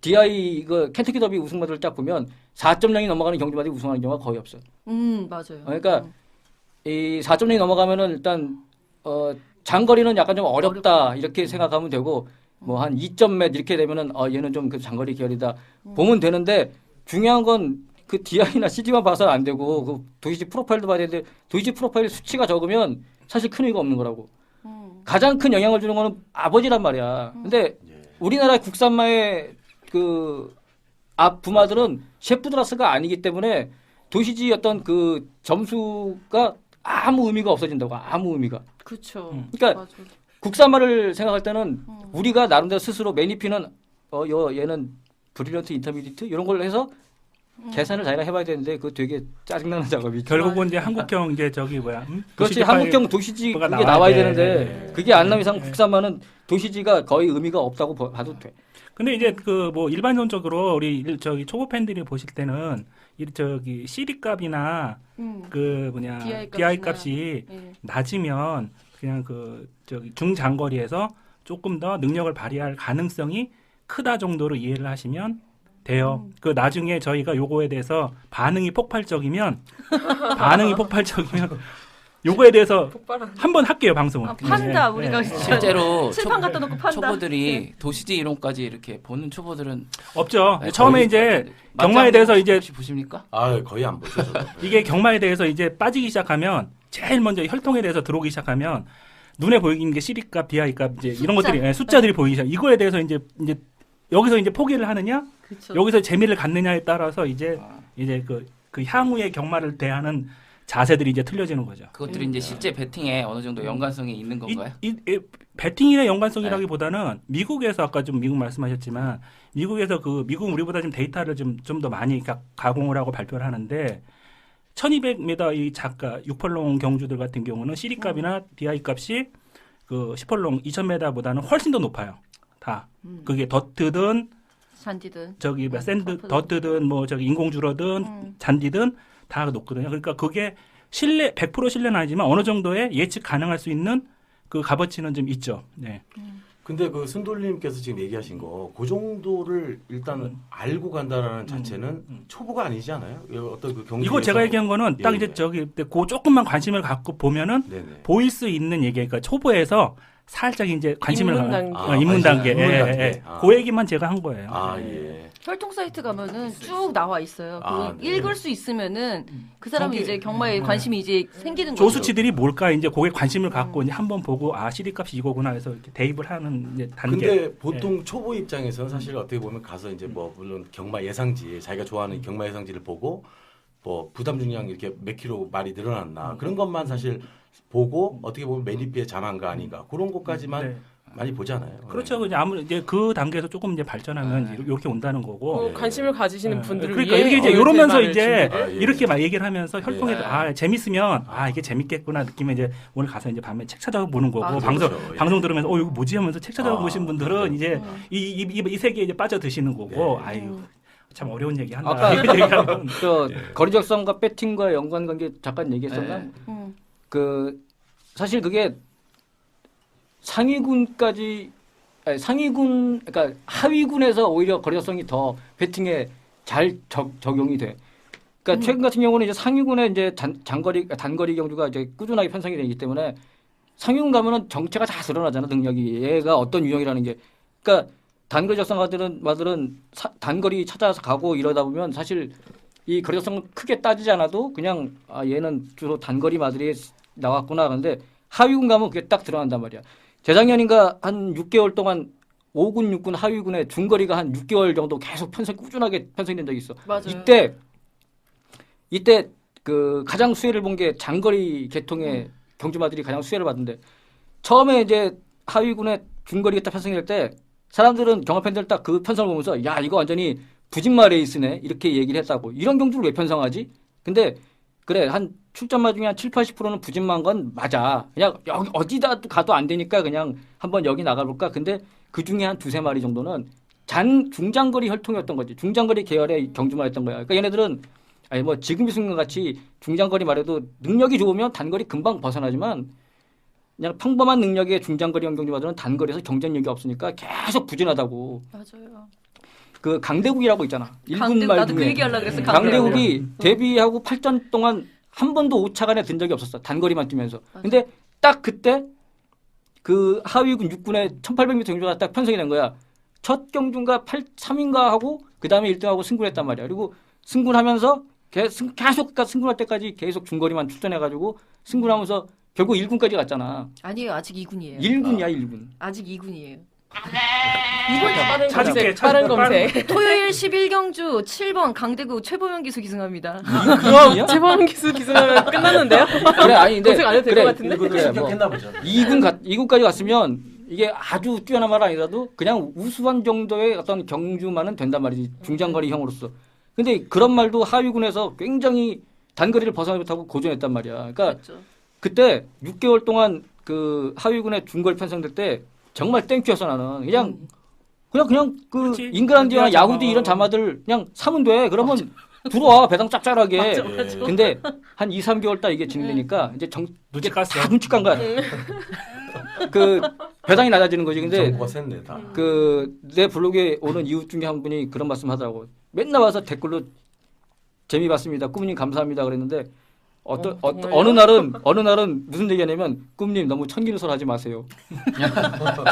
DI 이거 켄터키 더비 우승마들 딱 보면 4.0이 넘어가는 경주마들이 우승하는 경우가 거의 없어요. 맞아요. 그러니까 이 4.0이 넘어가면은 일단 장거리는 약간 좀 어렵다 이렇게 생각하면 되고 뭐 한 2점 이렇게 되면은 얘는 좀 그 장거리 계열이다 보면 되는데 중요한 건 그 DI나 CD만 봐서는 안 되고 그 도시지 프로파일도 봐야 되는데 도시지 프로파일 수치가 적으면 사실 큰 의미가 없는 거라고. 가장 큰 영향을 주는 거는 아버지란 말이야. 근데 우리나라 국산마의 그 앞 부마들은 셰프드라스가 아니기 때문에 도시지 어떤 그 점수가 아무 의미가 없어진다고. 아무 의미가. 그렇죠. 그러니까 맞아. 국산마를 생각할 때는 우리가 나름대로 스스로 매니피는 얘는 브릴리언트 인터미디트 이런 걸 해서 계산을 자기가 해봐야 되는데 그거 되게 짜증나는 작업이죠. 결국은 이제 한국형 이제 저기 뭐야? 그렇지 도시지 한국형 도시지 그거가 그게 나와야 나와야 돼. 되는데 그게 안 나온 이상 국산마는 도시지가 거의 의미가 없다고 봐도 돼. 근데 이제 그 뭐 일반적으로 우리 저기 초보 팬들이 보실 때는 이 저기 CD 값이나 그 뭐냐 DI 값이 예. 낮으면 그냥 그 저기 중장거리에서 조금 더 능력을 발휘할 가능성이 크다 정도로 이해를 하시면 돼요. 그 나중에 저희가 요거에 대해서 반응이 폭발적이면 요거에 대해서 폭발한. 한번 할게요 방송을. 아, 판다 네, 우리가 네. 실제로 칠판 갖다 놓고 판다. 초보들이 도시지 이론까지 이렇게 보는 초보들은 없죠. 네, 처음에 거의 이제 맞지 경마에 않는 대해서 거 이제 혹시 보십니까? 아 거의 안 보죠. 저도. 이게 경마에 대해서 이제 빠지기 시작하면 제일 먼저 혈통에 대해서 들어오기 시작하면 눈에 보이는 게 C값, DI값 이제 이런 숫자. 것들이 숫자들이 보이기 시작. 이거에 대해서 이제 여기서 이제 포기를 하느냐, 그쵸. 여기서 재미를 갖느냐에 따라서 이제 그 향후의 경마를 대하는 자세들이 이제 틀려지는 거죠. 그것들이 이제 실제 배팅에 어느 정도 연관성이 있는 건가요? 이 배팅이나 연관성이라기보다는 미국에서 아까 좀 미국 말씀하셨지만 미국에서 미국은 우리보다 좀 데이터를 좀 더 많이 가공을 하고 발표를 하는데 1200m 이 작가 6펄롱 경주들 같은 경우는 CD 값이나 DI 값이 그 10펄롱 2000m보다는 훨씬 더 높아요. 다 그게 더트든 잔디든. 저기 샌드 커프든. 더트든 뭐 저기 인공주로든 잔디든 다 높거든요. 그러니까 그게 100% 신뢰는 아니지만 어느 정도의 예측 가능할 수 있는 그 값어치는 좀 있죠. 네. 근데 그 순돌님께서 지금 얘기하신 거, 그 정도를 일단 알고 간다라는 자체는 초보가 아니지 않아요? 어떤 그 경주 이거 제가 얘기한 거는 딱 예, 이제 예. 저기 그 조금만 관심을 갖고 보면은 네네. 보일 수 있는 얘기, 그러니까 초보에서 살짝 이제 관심을 입문 갖는 단계. 입문 단계, 입문 예, 단계. 예. 아. 그 얘기만 제가 한 거예요. 아 예. 혈통 사이트 가면은 쭉 나와 있어요. 아, 그 네. 읽을 수 있으면은 그 사람이 저기- 이제 경마에 관심이 이제 생기는 거죠. 조수치들이 뭘까 이제 그게 관심을 갖고 이제 한번 보고 아 CD 값이 이거구나 해서 이렇게 대입을 하는 이제 단계. 근데 보통 초보 입장에서는 사실 어떻게 보면 가서 이제 뭐 물론 경마 예상지 자기가 좋아하는 경마 예상지를 보고 뭐 부담 중량 이렇게 몇 킬로 말이 늘어났나 그런 것만 사실 보고 어떻게 보면 매립비의 자만가 아닌가 그런 것까지만 네. 많이 보잖아요. 그렇죠. 그냥 아무리 이제 그 단계에서 조금 이제 발전하면 네. 이렇게 온다는 거고. 관심을 가지시는 분들을 그러니까 위해 이게 이제 어느 이러면서 대만을 이제 준비를- 아, 예. 이렇게 막 얘기를 하면서 혈통에 네. 아 재밌으면 아 이게 재밌겠구나 느끼면 이제 오늘 가서 이제 밤에 책 찾아보는 거고 아, 방송 그렇죠. 예. 방송 들으면서 이거 뭐지 하면서 책 찾아보신 아, 분들은 그렇죠. 이제 이 세계에 이제 빠져 드시는 거고 네. 아유 참 어려운 얘기 한다. 아까 이렇게 얘기하면 저 예. 거리적성과 배팅과 연관관계 잠깐 얘기했었나? 네. 그 사실 그게 상위군까지 아니, 상위군 그러니까 하위군에서 오히려 거리적성이 더 배팅에 잘 적용이 돼. 그러니까 최근 같은 경우는 이제 상위군에 이제 단거리 경주가 이제 꾸준하게 편성이 되기 때문에 상위군 가면은 정체가 다 드러나잖아 능력이 얘가 어떤 유형이라는 게. 그러니까 단거리 적성가들은 단거리 찾아서 가고 이러다 보면 사실 이 거리적성을 크게 따지지 않아도 그냥 아 얘는 주로 단거리 마들이 나왔구나. 그런데 하위군 가면 그게 딱 드러난단 말이야. 재작년인가 한 6개월 동안 5군, 6군, 하위군에 중거리가 한 6개월 정도 계속 꾸준하게 편성된 적이 있어. 맞아요. 이때 그 가장 수혜를 본 게 장거리 계통의 경주마들이 가장 수혜를 받는데 처음에 이제 하위군에 중거리가 딱 편성될 때 사람들은 경마팬들 딱 그 편성을 보면서 야 이거 완전히 부진마 레이스네 이렇게 얘기를 했다고. 이런 경주를 왜 편성하지? 근데 그래 한 출전마 중에 한 7, 80%는 부진마인 건 맞아. 그냥 여기 어디다 가도 안 되니까 그냥 한번 여기 나가볼까. 근데 그 중에 한 두세 마리 정도는 중장거리 혈통이었던 거지. 중장거리 계열의 경주마였던 거야. 그러니까 얘네들은 아니 뭐 지금 이 순간 같이 중장거리 말해도 능력이 좋으면 단거리 금방 벗어나지만 그냥 평범한 능력의 중장거리 경주마들은 단거리에서 경쟁력이 없으니까 계속 부진하다고. 맞아요. 그 강대국이라고 있잖아. 일군 강대국 말 나도 그 중에. 얘기하려고 그랬어. 강대국이 데뷔하고 8전 동안 한 번도 5차 간에 든 적이 없었어. 단거리만 뛰면서. 맞아. 근데 딱 그때 그 하위군 6군의 1800m 경주가 딱 편성이 된 거야. 첫 경주인가 3인가 하고 그 다음에 1등하고 승군했단 말이야. 그리고 승군하면서 계속 승군할 때까지 계속 중거리만 출전해가지고 승군하면서 결국 1군까지 갔잖아. 아니에요. 아직 2군이에요. 1군이야 1군. 아직 2군이에요. 빠른 찾을게, 검색. 빠른 검색. 토요일 11경주 7번 강대구 최보명 기수 기승합니다. 그럼 재방 기수 기승하면 끝났는데요? 그래 아니 근데 검색 안 해도 될 것 같은데? 그래, 뭐 합격했나 보죠. 2군까지 갔으면 이게 아주 뛰어난 말 아니라도 그냥 우수한 정도의 어떤 경주만은 된단 말이지. 중장거리형으로서. 근데 그런 말도 하위군에서 굉장히 단거리를 벗어나지 못하고 고전했단 말이야. 그러니까 그렇죠. 그때 6개월 동안 그 하위군의 중거리 편성될 때 정말 땡큐였어 나는. 그냥 그 그렇지. 잉글랜드나 그렇지. 야구디 이런 자마들 그냥 사면 돼. 그러면 들어와 배당 짭짤하게. 맞아, 맞아. 근데 한 2, 3개월 딱 이게 진행되니까 이제 눈치 깠어. 다 눈치 깐 거야. 그 배당이 낮아지는 거지. 근데 정보가 셌네 다. 그 내 블로그에 오는 이웃 중에 한 분이 그런 말씀 하더라고. 맨날 와서 댓글로 재미 봤습니다. 꾸미님 감사합니다 그랬는데 어느 날은 무슨 얘기냐면 꿈님 너무 천기누설 하지 마세요.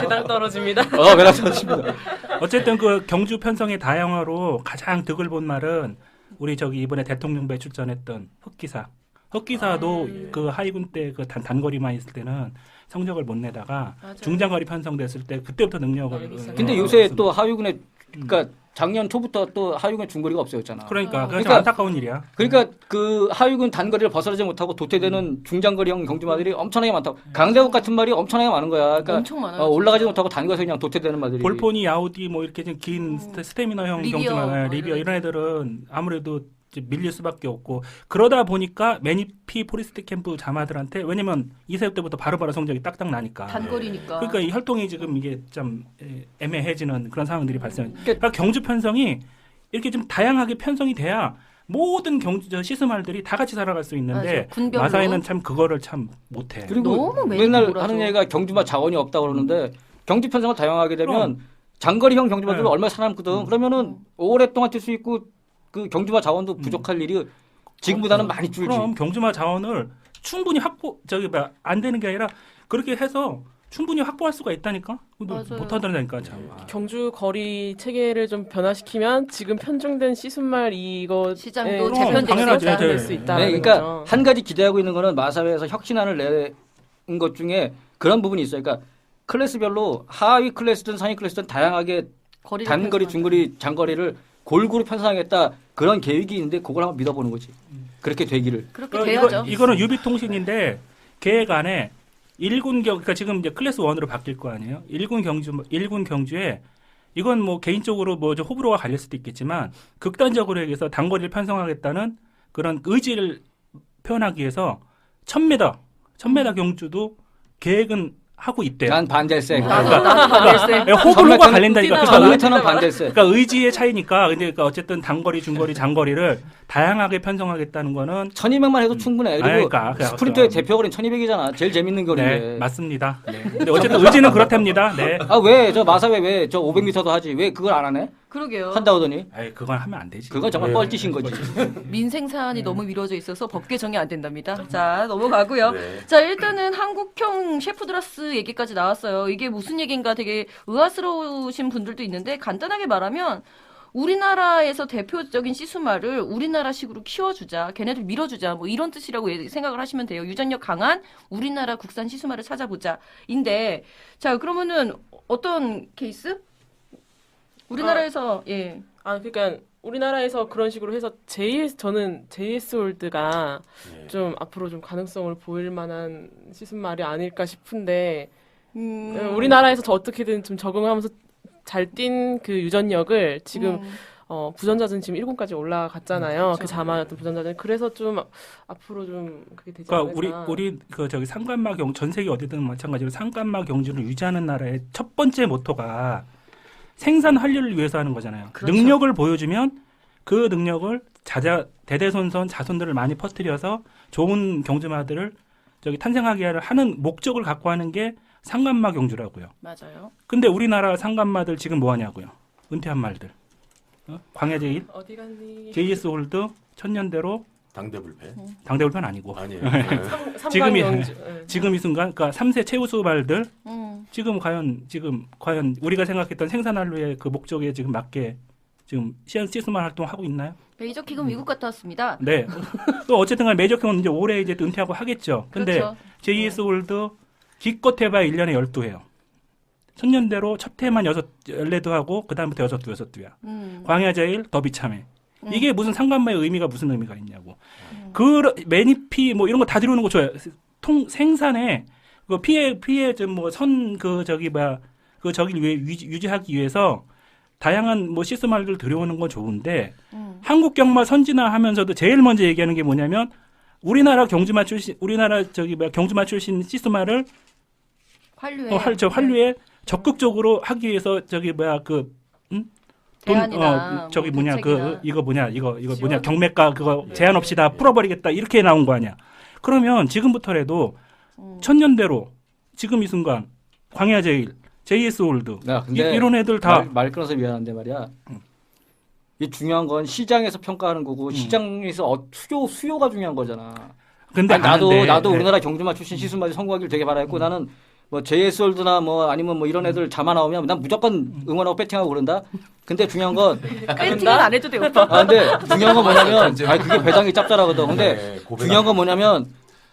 배당 떨어집니다. 배당 떨어집니다. 어쨌든 그 경주 편성의 다양화로 가장 득을 본 말은 우리 저기 이번에 대통령배 출전했던 흑기사도 그 하이군 때 그 단거리만 있을 때는 성적을 못 내다가 맞아요. 중장거리 편성됐을 때 그때부터 능력을. 근데 요새 또 하위군에 그러니까 작년 초부터 또 하위군 중거리가 없어졌잖아. 그러니까 그게 그러니까- 안타까운 일이야. 그러니까 그 하위군 단거리를 벗어나지 못하고 도태되는 중장거리형 경주마들이 엄청나게 많다고. 강대국 같은 말이 엄청나게 많은 거야. 그러니까 엄청 많아요. 올라가지 진짜. 못하고 단거리에서 그냥 도태되는 말들이. 볼포니, 야우디 뭐 이렇게 좀 긴 스태미너형 리비어, 경주만 리비어 이런 애들은 아무래도 이제 밀릴 수밖에 없고 그러다 보니까 매니피 포리스트 캠프 자마들한테 왜냐면 이세엽 때부터 바로바로 성적이 딱딱 나니까. 단거리니까. 그러니까 이 활동이 지금 이게 좀 애매해지는 그런 상황들이 발생. 그러니까 그러니까 경주 편성이 이렇게 좀 다양하게 편성이 돼야 모든 경주 시스말들이 다 같이 살아갈 수 있는데 맞아, 군별로. 마사회는 참 그거를 참 못해. 그리고 너무 매일 맨날 몰아서. 하는 얘기가 경주마 자원이 없다고 그러는데 경주 편성을 다양하게 되면 장거리형 경주마들은 네. 얼마나 살아남거든. 그러면은 오랫동안 뛸 수 있고 그 경주마 자원도 부족할 일이 지금보다는 많이 줄지. 그럼 경주마 자원을 충분히 안 되는 게 아니라 그렇게 해서 충분히 확보할 수가 있다니까. 맞아요. 못 하더라니까 참. 경주 거리 체계를 좀 변화시키면 지금 편중된 시순말 이거 시장도 그럼 재편될 당연하지. 수 있다. 될 수 있다. 네, 그러니까 한 가지 기대하고 있는 거는 마사회에서 혁신안을 낸 것 중에 그런 부분이 있어요. 그러니까 클래스별로 하위 클래스든 상위 클래스든 다양하게 거리를 단거리, 편성한다. 중거리, 장거리를 골고루 편성하겠다 그런 계획이 있는데 그걸 한번 믿어보는 거지. 그렇게 되기를. 그렇게 돼야죠. 이거는 유비통신인데 계획 안에 1군 그러니까 지금 이제 클래스 1으로 바뀔 거 아니에요. 1군 경주에 이건 뭐 개인적으로 뭐 좀 호불호가 갈릴 수도 있겠지만 극단적으로 얘기해서 단거리를 편성하겠다는 그런 의지를 표현하기 위해서 1000m 경주도 계획은 하고 있대요. 난 반대세. 나도 반대세. 호불호가 갈린다니까. 전 미터는 반대세. 그러니까 의지의 차이니까 근데 그러니까 어쨌든 단거리, 중거리, 장거리를 다양하게 편성하겠다는 거는 1200만 해도 충분해. 그리고 그러니까 스프린트의 대표 거리는 1200이잖아. 제일 재밌는 거리인데. 네, 맞습니다. 네. 근데 어쨌든 의지는 그렇답니다. 네. 왜 저 마사회 왜 저 500m도 하지? 왜 그걸 안 하네? 그러게요. 한다 하더니. 아이, 그건 하면 안 되지. 그건 정말 뻘짓인 거지. 민생 사안이 너무 미뤄져 있어서 법 개정이 안 된답니다. 자, 넘어가고요. 네. 자, 일단은 한국형 셰프드라스 얘기까지 나왔어요. 이게 무슨 얘기인가 되게 의아스러우신 분들도 있는데 간단하게 말하면 우리나라에서 대표적인 시수마를 우리나라식으로 키워주자, 걔네들 밀어주자, 뭐 이런 뜻이라고 생각을 하시면 돼요. 유전력 강한 우리나라 국산 시수마를 찾아보자.인데, 자 그러면은 어떤 케이스? 우리나라에서 예. 그러니까 우리나라에서 그런 식으로 해서 저는 JS 홀드가 네. 좀 앞으로 좀 가능성을 보일 만한 시순말이 아닐까 싶은데 우리나라에서 저 어떻게든 좀 적응하면서 잘 뛴 그 유전력을 지금 부전자전 지금 1군까지 올라갔잖아요. 그 자마였던 부전자전. 그래서 좀 앞으로 좀 그게 되지 않을까. 그러니까 우리 그 저기 상간마 전 세계 어디든 마찬가지로 상간마 경주를 유지하는 나라의 첫 번째 모토가 생산 활류를 위해서 하는 거잖아요. 그렇죠. 능력을 보여주면 그 능력을 대대손손 자손들을 많이 퍼뜨려서 좋은 경주마들을 저기 탄생하게 하는 목적을 갖고 하는 게 상간마 경주라고요. 맞아요. 근데 우리나라 상간마들 지금 뭐 하냐고요. 은퇴한 말들. 광야제일, 어디 갔니? JS 홀드, 천년대로 당대불패 당대울판 아니고. 아니에요. 지금 이 순간 그러니까 3세 최우수 말들 음. 지금 과연 우리가 생각했던 생산활로의 그 목적에 지금 맞게 지금 시스만 활동하고 있나요? 메이저 킥은 미국 갔다 왔습니다. 네. 또 어쨌든 간에 메이저킹은 이제 올해 이제 은퇴하고 하겠죠. 근데 그렇죠. JS 홀드 기껏 해봐야 1년에 12회요. 천년대로 첫 해만 14도 하고 그다음부터 6두야. 광야제일 더비 참회. 이게 무슨 상관마의 의미가 무슨 의미가 있냐고. 그 매니피 뭐 이런 거 다 들어오는 거 좋아요. 생산에 그 피해 좀 뭐 그 저기를 유지하기 위해서 다양한 뭐 시스템들 들여오는 건 좋은데 한국 경마 선진화하면서도 제일 먼저 얘기하는 게 뭐냐면 우리나라 경주마 출신 시스템을 활류에 적극적으로 하기 위해서 대안이나 지원? 경매가 그거 제한 없이 다 풀어버리겠다 이렇게 나온 거 아니야. 그러면 지금부터라도 천년대로 지금 이 순간 광야제일, JS 홀드 이런 애들 다 말 끊어서 미안한데 말이야. 이 중요한 건 시장에서 평가하는 거고 시장에서 수요가 중요한 거잖아. 근데 아니, 아는데, 나도 네. 우리나라 경주마 출신 시스마지 선거하기를 되게 바라했고 나는 뭐 JS월드나 뭐 아니면 뭐 이런 애들 자마 나오면 난 무조건 응원하고 배팅하고 그런다. 근데 중요한 건 팬팅은 안 해도 돼 오빠. 근데 중요한 건 뭐냐면 그게 배당이 짭짤하거든. 근데 네, 고백 중요한 건 뭐냐면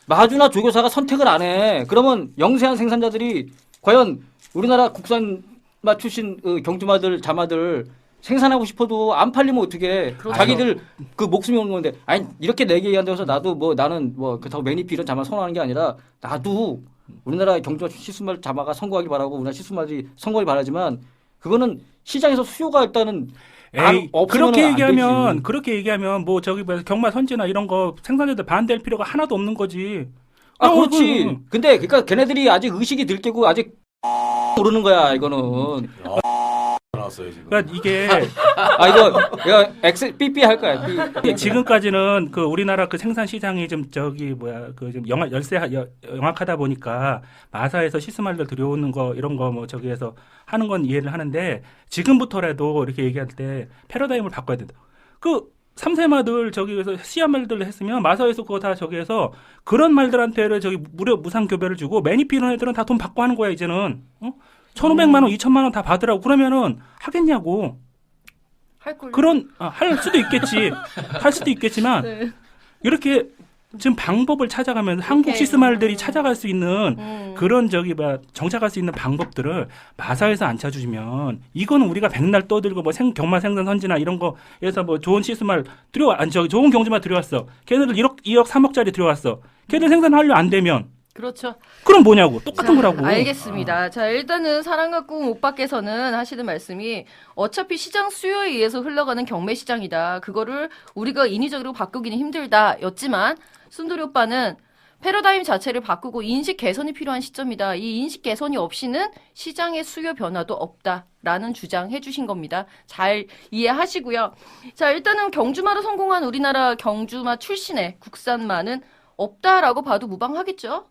마주나 조교사가 선택을 안 해. 그러면 영세한 생산자들이 과연 우리나라 국산마 출신 경주마들 자마들 생산하고 싶어도 안 팔리면 어떻게? 자기들 그 목숨이 오는 건데. 아니 이렇게 내게 얘기한다고 해서 나도 뭐 나는 뭐 그렇다고 매니피 이런 자마 선호하는 게 아니라 나도 우리나라 경주마 시스말 자마가 선거하길 바라고 우리나라 시스말이 선거하길 바라지만 그거는 시장에서 수요가 일단은 에이, 없으면은 안 그렇게 얘기하면 뭐 저기 뭐 경마 선지나 이런 거 생산자들 반대할 필요가 하나도 없는 거지. 그렇지. 근데 그러니까 걔네들이 아직 의식이 들깨고 아직 모르는 거야 이거는. 나왔어요 지금. 그러니까 이게 이거 엑셀 삐삐 할 거야. 삐. 지금까지는 그 우리나라 그 생산 시장이 좀 저기 뭐야 그 좀 영악하다 보니까 마사에서 시스말들 들여오는 거 이런 거 뭐 저기에서 하는 건 이해를 하는데 지금부터라도 이렇게 얘기할 때 패러다임을 바꿔야 된다. 그 3세마들 저기에서 씨앗 말들 했으면 마사에서 그거 다 저기에서 그런 말들한테를 저기 무료 무상 교배를 주고 매니피 이런 애들은 다 돈 받고 하는 거야 이제는. 1,500만 원, 2,000만 원 다 받으라고 그러면은 하겠냐고. 할걸. 할 수도 있겠지. 할 수도 있겠지만 네. 이렇게 지금 방법을 찾아가면서 한국 시스말들이 찾아갈 수 있는 그런 저기 정착할 수 있는 방법들을 마사에서 안 찾아주면 이거는 우리가 백날 떠들고 뭐 경마 생산 선지나 이런 거에서 뭐 좋은 시스말 좋은 경주마 들여왔어. 걔네들 2억 3억짜리 들여왔어. 걔네들 생산하려 안 되면 그렇죠. 그럼 뭐냐고. 똑같은 거라고. 알겠습니다. 자, 일단은 사랑과 꿈 오빠께서는 하시는 말씀이 어차피 시장 수요에 의해서 흘러가는 경매 시장이다. 그거를 우리가 인위적으로 바꾸기는 힘들다. 였지만 순돌이 오빠는 패러다임 자체를 바꾸고 인식 개선이 필요한 시점이다. 이 인식 개선이 없이는 시장의 수요 변화도 없다라는 주장해 주신 겁니다. 잘 이해하시고요. 자, 일단은 경주마로 성공한 우리나라 경주마 출신의 국산마는 없다라고 봐도 무방하겠죠?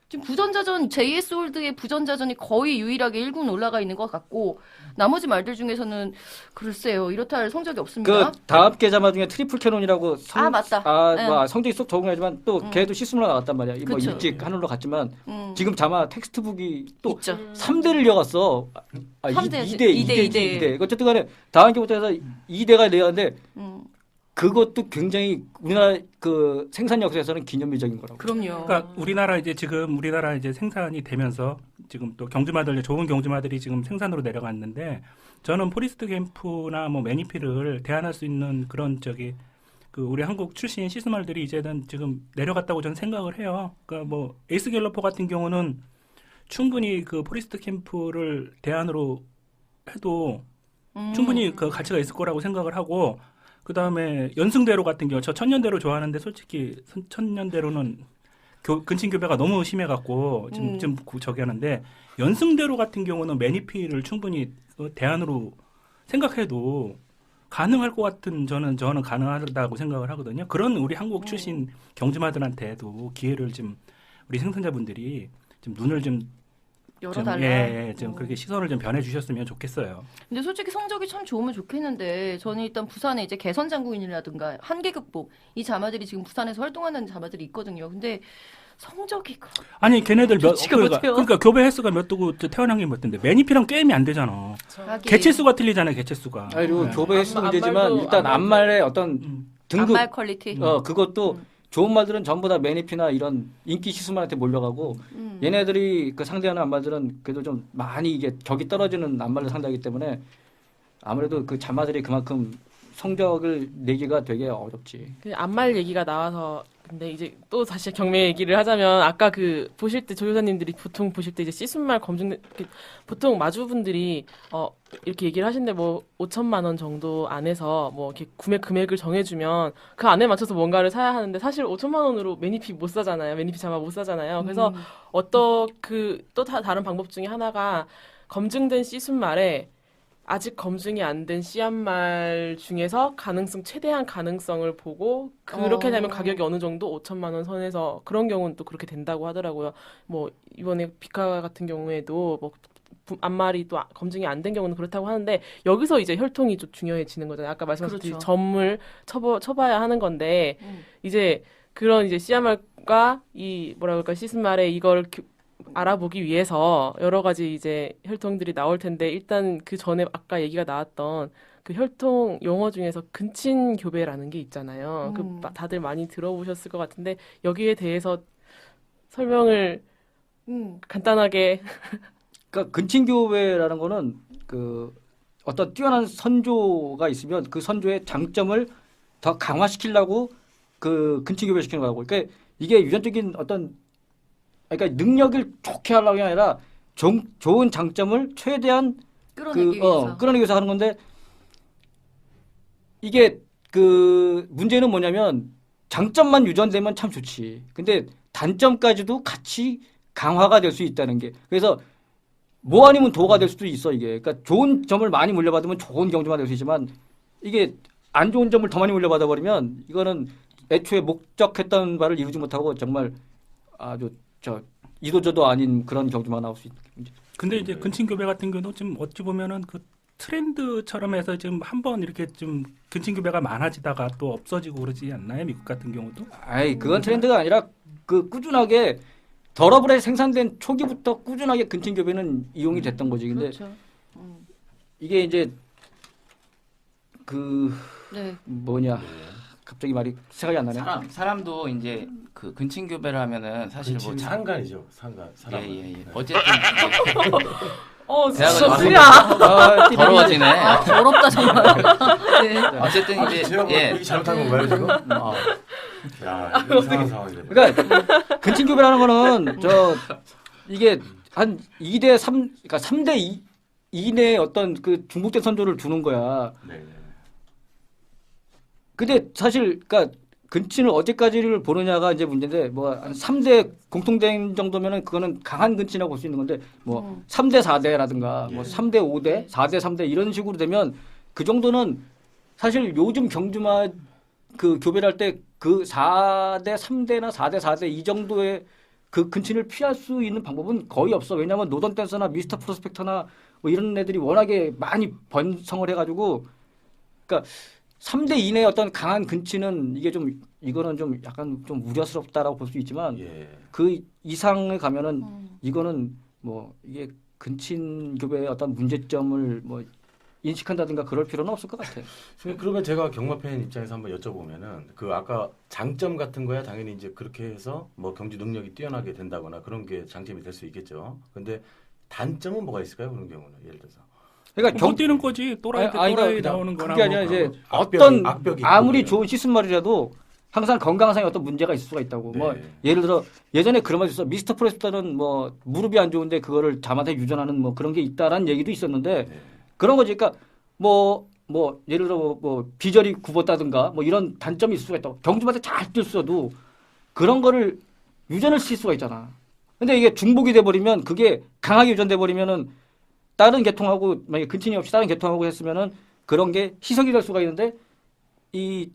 지금 부전자전, JS홀드의 부전자전이 거의 유일하게 1군 올라가 있는 것 같고 나머지 말들 중에서는 글쎄요. 이렇다 할 성적이 없습니다. 그 다음 계자마 중에 트리플 캐논이라고 맞다. 네. 성적이 쏙 적응하지만 또 걔도 시스무라 나갔단 말이야. 뭐 그쵸. 일찍 하늘로 갔지만 지금 자마 텍스트북이 또 있죠. 3대를 이어갔어. 2대. 어쨌든 간에 다음 기부터 해서 2대가 내었는데 그것도 굉장히 우리나라 그 생산 역사에서는 기념비적인 거라고. 그럼요. 그러니까 우리나라 이제 생산이 되면서 지금 또 경주마들 좋은 경주마들이 지금 생산으로 내려갔는데 저는 포리스트 캠프나 뭐 매니피를 대안할 수 있는 그런 그 우리 한국 출신 시스말들이 이제는 지금 내려갔다고 저는 생각을 해요. 그러니까 뭐 에이스 갤러퍼 같은 경우는 충분히 그 포리스트 캠프를 대안으로 해도 충분히 그 가치가 있을 거라고 생각을 하고 그 다음에 연승대로 같은 경우 저 천년대로 좋아하는데 솔직히 천년대로는 근친 교배가 너무 심해갖고 지금 저기 하는데 연승대로 같은 경우는 매니피를 충분히 대안으로 생각해도 가능할 것 같은 저는 가능하다고 생각을 하거든요. 그런 우리 한국 출신 경주마들한테도 기회를 좀 우리 생산자분들이 좀 눈을 좀 열어달라. 좀 그렇게 시선을 좀 변해 주셨으면 좋겠어요. 근데 솔직히 성적이 참 좋으면 좋겠는데 저는 일단 부산에 이제 개선장군이라든가 한계극복 이 자마들이 지금 부산에서 활동하는 자마들이 있거든요. 근데 성적이 아니 걔네들 좋지가 못해요. 그러니까 교배 횟수가 몇 도고 태어난 게 몇 도인데 매니피랑 게임이 안 되잖아. 개체수가 틀리잖아요. 개체수가. 그리고 교배 횟수도 문제지만 암말도- 일단 암말의 어떤 등급 암말 퀄리티. 그것도 좋은 말들은 전부 다 매니피나 이런 인기 시스만한테 몰려가고 얘네들이 그 상대하는 암말들은 그래도 좀 많이 이게 격이 떨어지는 암말을 상대하기 때문에 아무래도 그 자마들이 그만큼 성적을 내기가 되게 어렵지. 그 암말 얘기가 나와서 근데 이제 또 다시 경매 얘기를 하자면 아까 그 보실 때 조교사님들이 보통 보실 때 이제 시순말 검증 보통 마주분들이 이렇게 얘기를 하시는데 뭐 5천만 원 정도 안에서 뭐 이렇게 구매 금액을 정해주면 그 안에 맞춰서 뭔가를 사야 하는데 사실 5천만 원으로 매니피 못 사잖아요. 매니피 자마 못 사잖아요. 그래서 또 다른 방법 중에 하나가 검증된 시순말에 아직 검증이 안 된 씨앗말 중에서 최대한 가능성을 보고 그렇게 되면 가격이 어느 정도 5천만 원 선에서 그런 경우는 또 그렇게 된다고 하더라고요. 뭐 이번에 비카 같은 경우에도 뭐 암말이 또 검증이 안 된 경우는 그렇다고 하는데 여기서 이제 혈통이 좀 중요해지는 거잖아요. 아까 말씀하셨듯이 그렇죠. 점을 쳐봐야 하는 건데 이제 그런 이제 씨앗말 외국과 이 뭐라 그럴까 시스말에 이걸 알아보기 위해서 여러 가지 이제 혈통들이 나올 텐데 일단 그 전에 아까 얘기가 나왔던 그 혈통 용어 중에서 근친교배라는 게 있잖아요. 다들 많이 들어보셨을 것 같은데 여기에 대해서 설명을 간단하게 그러니까 근친교배라는 거는 그 어떤 뛰어난 선조가 있으면 그 선조의 장점을 더 강화시키려고 그 근친교배를 시키는 거라고. 그러니까 이게 유전적인 어떤 그러니까 능력을 좋게 하려고 아니라 좋은 장점을 최대한 끌어내기 위해서. 끌어내기 위해서 하는 건데 이게 그 문제는 뭐냐면 장점만 유전되면 참 좋지. 근데 단점까지도 같이 강화가 될 수 있다는 게. 그래서 뭐 아니면 도가 될 수도 있어 이게. 그러니까 좋은 점을 많이 물려받으면 좋은 경주가 될 수 있지만 이게 안 좋은 점을 더 많이 물려받아 버리면 이거는 애초에 목적했던 바를 이루지 못하고 정말 아주 이도저도 아닌 그런 경주만 나올 수 있는 문제. 근데 이제 근친교배 같은 경우도 좀 어찌 보면은 그 트렌드처럼 해서 지금 한번 이렇게 좀 근친교배가 많아지다가 또 없어지고 그러지 않나요? 미국 같은 경우도? 아이 그건 트렌드가 아니라 그 꾸준하게 더러블에 생산된 초기부터 꾸준하게 근친교배는 이용이 됐던 거지. 근데 그렇죠. 이게 이제 그 네. 뭐냐 갑자기 말이 생각이 안 나네. 사람도 이제 그 근친교배를 하면은 사실 뭐 근친 상간이죠. 상간. 사람. 예. 어쨌든 진짜 대학을 쓰야. 더러워지네. 어렵다 정말. 네. 어쨌든 이제 제가 얘기 잘못한 건가요 지금? 야, 이거 이상한 상황이네. 그러니까 근친교배라는 거는 이게 한 2대 3 그러니까 3대 2 이내에 어떤 그 중복된 선조를 두는 거야. 네. 근데 사실 그러니까 근친을 어디까지를 보느냐가 이제 문제인데 뭐 한 3대 공통된 정도면은 그거는 강한 근친이라고 볼 수 있는 건데 뭐 3대 4대라든가 뭐 3대 5대, 4대 3대 이런 식으로 되면 그 정도는 사실 요즘 경주마 그 교배를 할 때 그 4대 3대나 4대 4대 이 정도의 그 근친을 피할 수 있는 방법은 거의 없어. 왜냐하면 노던 댄서나 미스터 프로스펙터나 뭐 이런 애들이 워낙에 많이 번성을 해가지고 그러니까 3대 이내의 어떤 강한 근친은 이거는 좀 약간 좀 우려스럽다라고 볼 수 있지만 그 이상에 가면은 이거는 뭐 이게 근친 교배의 어떤 문제점을 뭐 인식한다든가 그럴 필요는 없을 것 같아요. 그러면 제가 경마팬 입장에서 한번 여쭤보면은 그 아까 장점 같은 거야 당연히 이제 그렇게 해서 뭐 경주 능력이 뛰어나게 된다거나 그런 게 장점이 될 수 있겠죠. 근데 단점은 뭐가 있을까요? 그런 경우는 예를 들어서. 그러니까 못 뛰는 거지. 또라이 나오는 거나 그게 아니라 뭐 이제 악벽이 아무리 있고 좋은 시스말이라도 항상 건강상에 어떤 문제가 있을 수가 있다고. 네. 뭐 예를 들어 예전에 그런 말 있어. 미스터 프레스터는 뭐 무릎이 안 좋은데 그거를 잠한테 유전하는 뭐 그런 게 있다라는 얘기도 있었는데 그런 거지. 그러니까 뭐 예를 들어 뭐 비절이 굽었다든가 뭐 이런 단점이 있을 수가 있다고. 경주마다 잘 뛰었어도 그런 거를 유전을 시킬 수가 있잖아. 근데 이게 중복이 돼 버리면 그게 강하게 유전돼 버리면은 다른 계통하고 만약에 근친이 없이 다른 계통하고 했으면은 그런 게 희석이 될 수가 있는데 이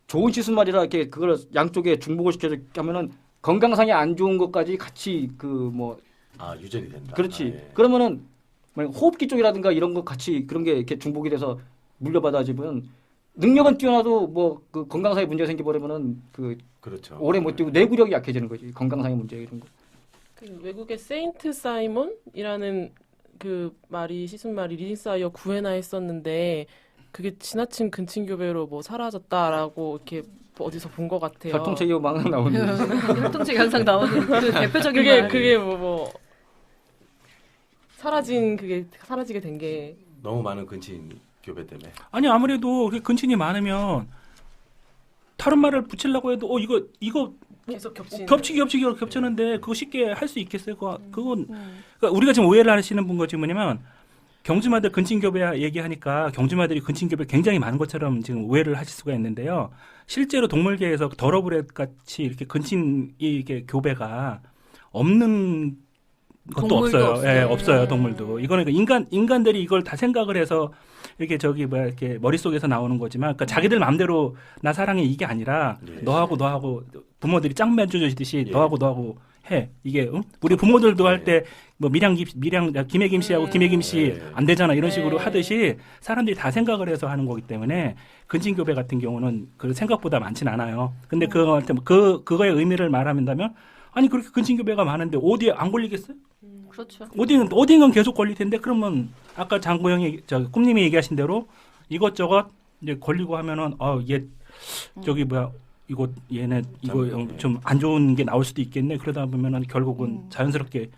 좋은 시스말이라 이렇게 그걸 양쪽에 중복을 시켜서 하면은 건강상에 안 좋은 것까지 같이 그 뭐 유전이 된다. 그렇지. 그러면은 만약 호흡기 쪽이라든가 이런 거 같이 그런 게 이렇게 중복이 돼서 물려받아지면 능력은 뛰어나도 뭐 그 건강상에 문제가 생겨버리면은 그 그렇죠. 오래 못 뛰고 내구력이 약해지는 거지. 건강상의 문제 이런 거. 그 외국의 세인트 사이몬이라는 그 말이 시즌말이 리딩사이어 구해나 했었는데 그게 지나친 근친교배로 뭐 사라졌다라고 이렇게 어디서 본 것 같아요. 혈통체계 망상 나오는 혈통체계 항상 나오는 그 대표적인 말. 그게 뭐 사라지게 된 게 너무 많은 근친 교배 때문에. 아니 아무래도 그렇게 근친이 많으면 다른 말을 붙이려고 해도 이거 계속 겹치는데 그거 쉽게 할 수 있겠어요? 그건 그러니까 우리가 지금 오해를 하시는 분 것이 뭐냐면 경주마들 근친교배 얘기하니까 경주마들이 근친교배 굉장히 많은 것처럼 지금 오해를 하실 수가 있는데요. 실제로 동물계에서 더러브렛 같이 이렇게 근친 이게 교배가 없는 것도 없어요. 예, 없어요 동물도. 이거는 인간들이 이걸 다 생각을 해서 이렇게 이렇게 머릿속에서 나오는 거지만, 그러니까 자기들 마음대로 나 사랑해 이게 아니라 너하고 부모들이 짝 맺어주듯이 너하고 해. 이게 우리 부모들도 할 때 뭐 김혜김 씨하고 김혜김 씨 안 되잖아 이런 식으로 하듯이 사람들이 다 생각을 해서 하는 거기 때문에 근친교배 같은 경우는 그 생각보다 많진 않아요. 근데 그거의 의미를 말하면다면 아니 그렇게 근친교배가 많은데 어디에 안 걸리겠어요? 그렇죠. 어딘간 계속 걸릴 텐데 그러면 아까 장고영이 꿈님이 얘기하신 대로 이것저것 이제 걸리고 하면은 얘 저기 뭐야 이거 얘네 이거 좀 안 좋은 게 나올 수도 있겠네. 그러다 보면은 결국은 자연스럽게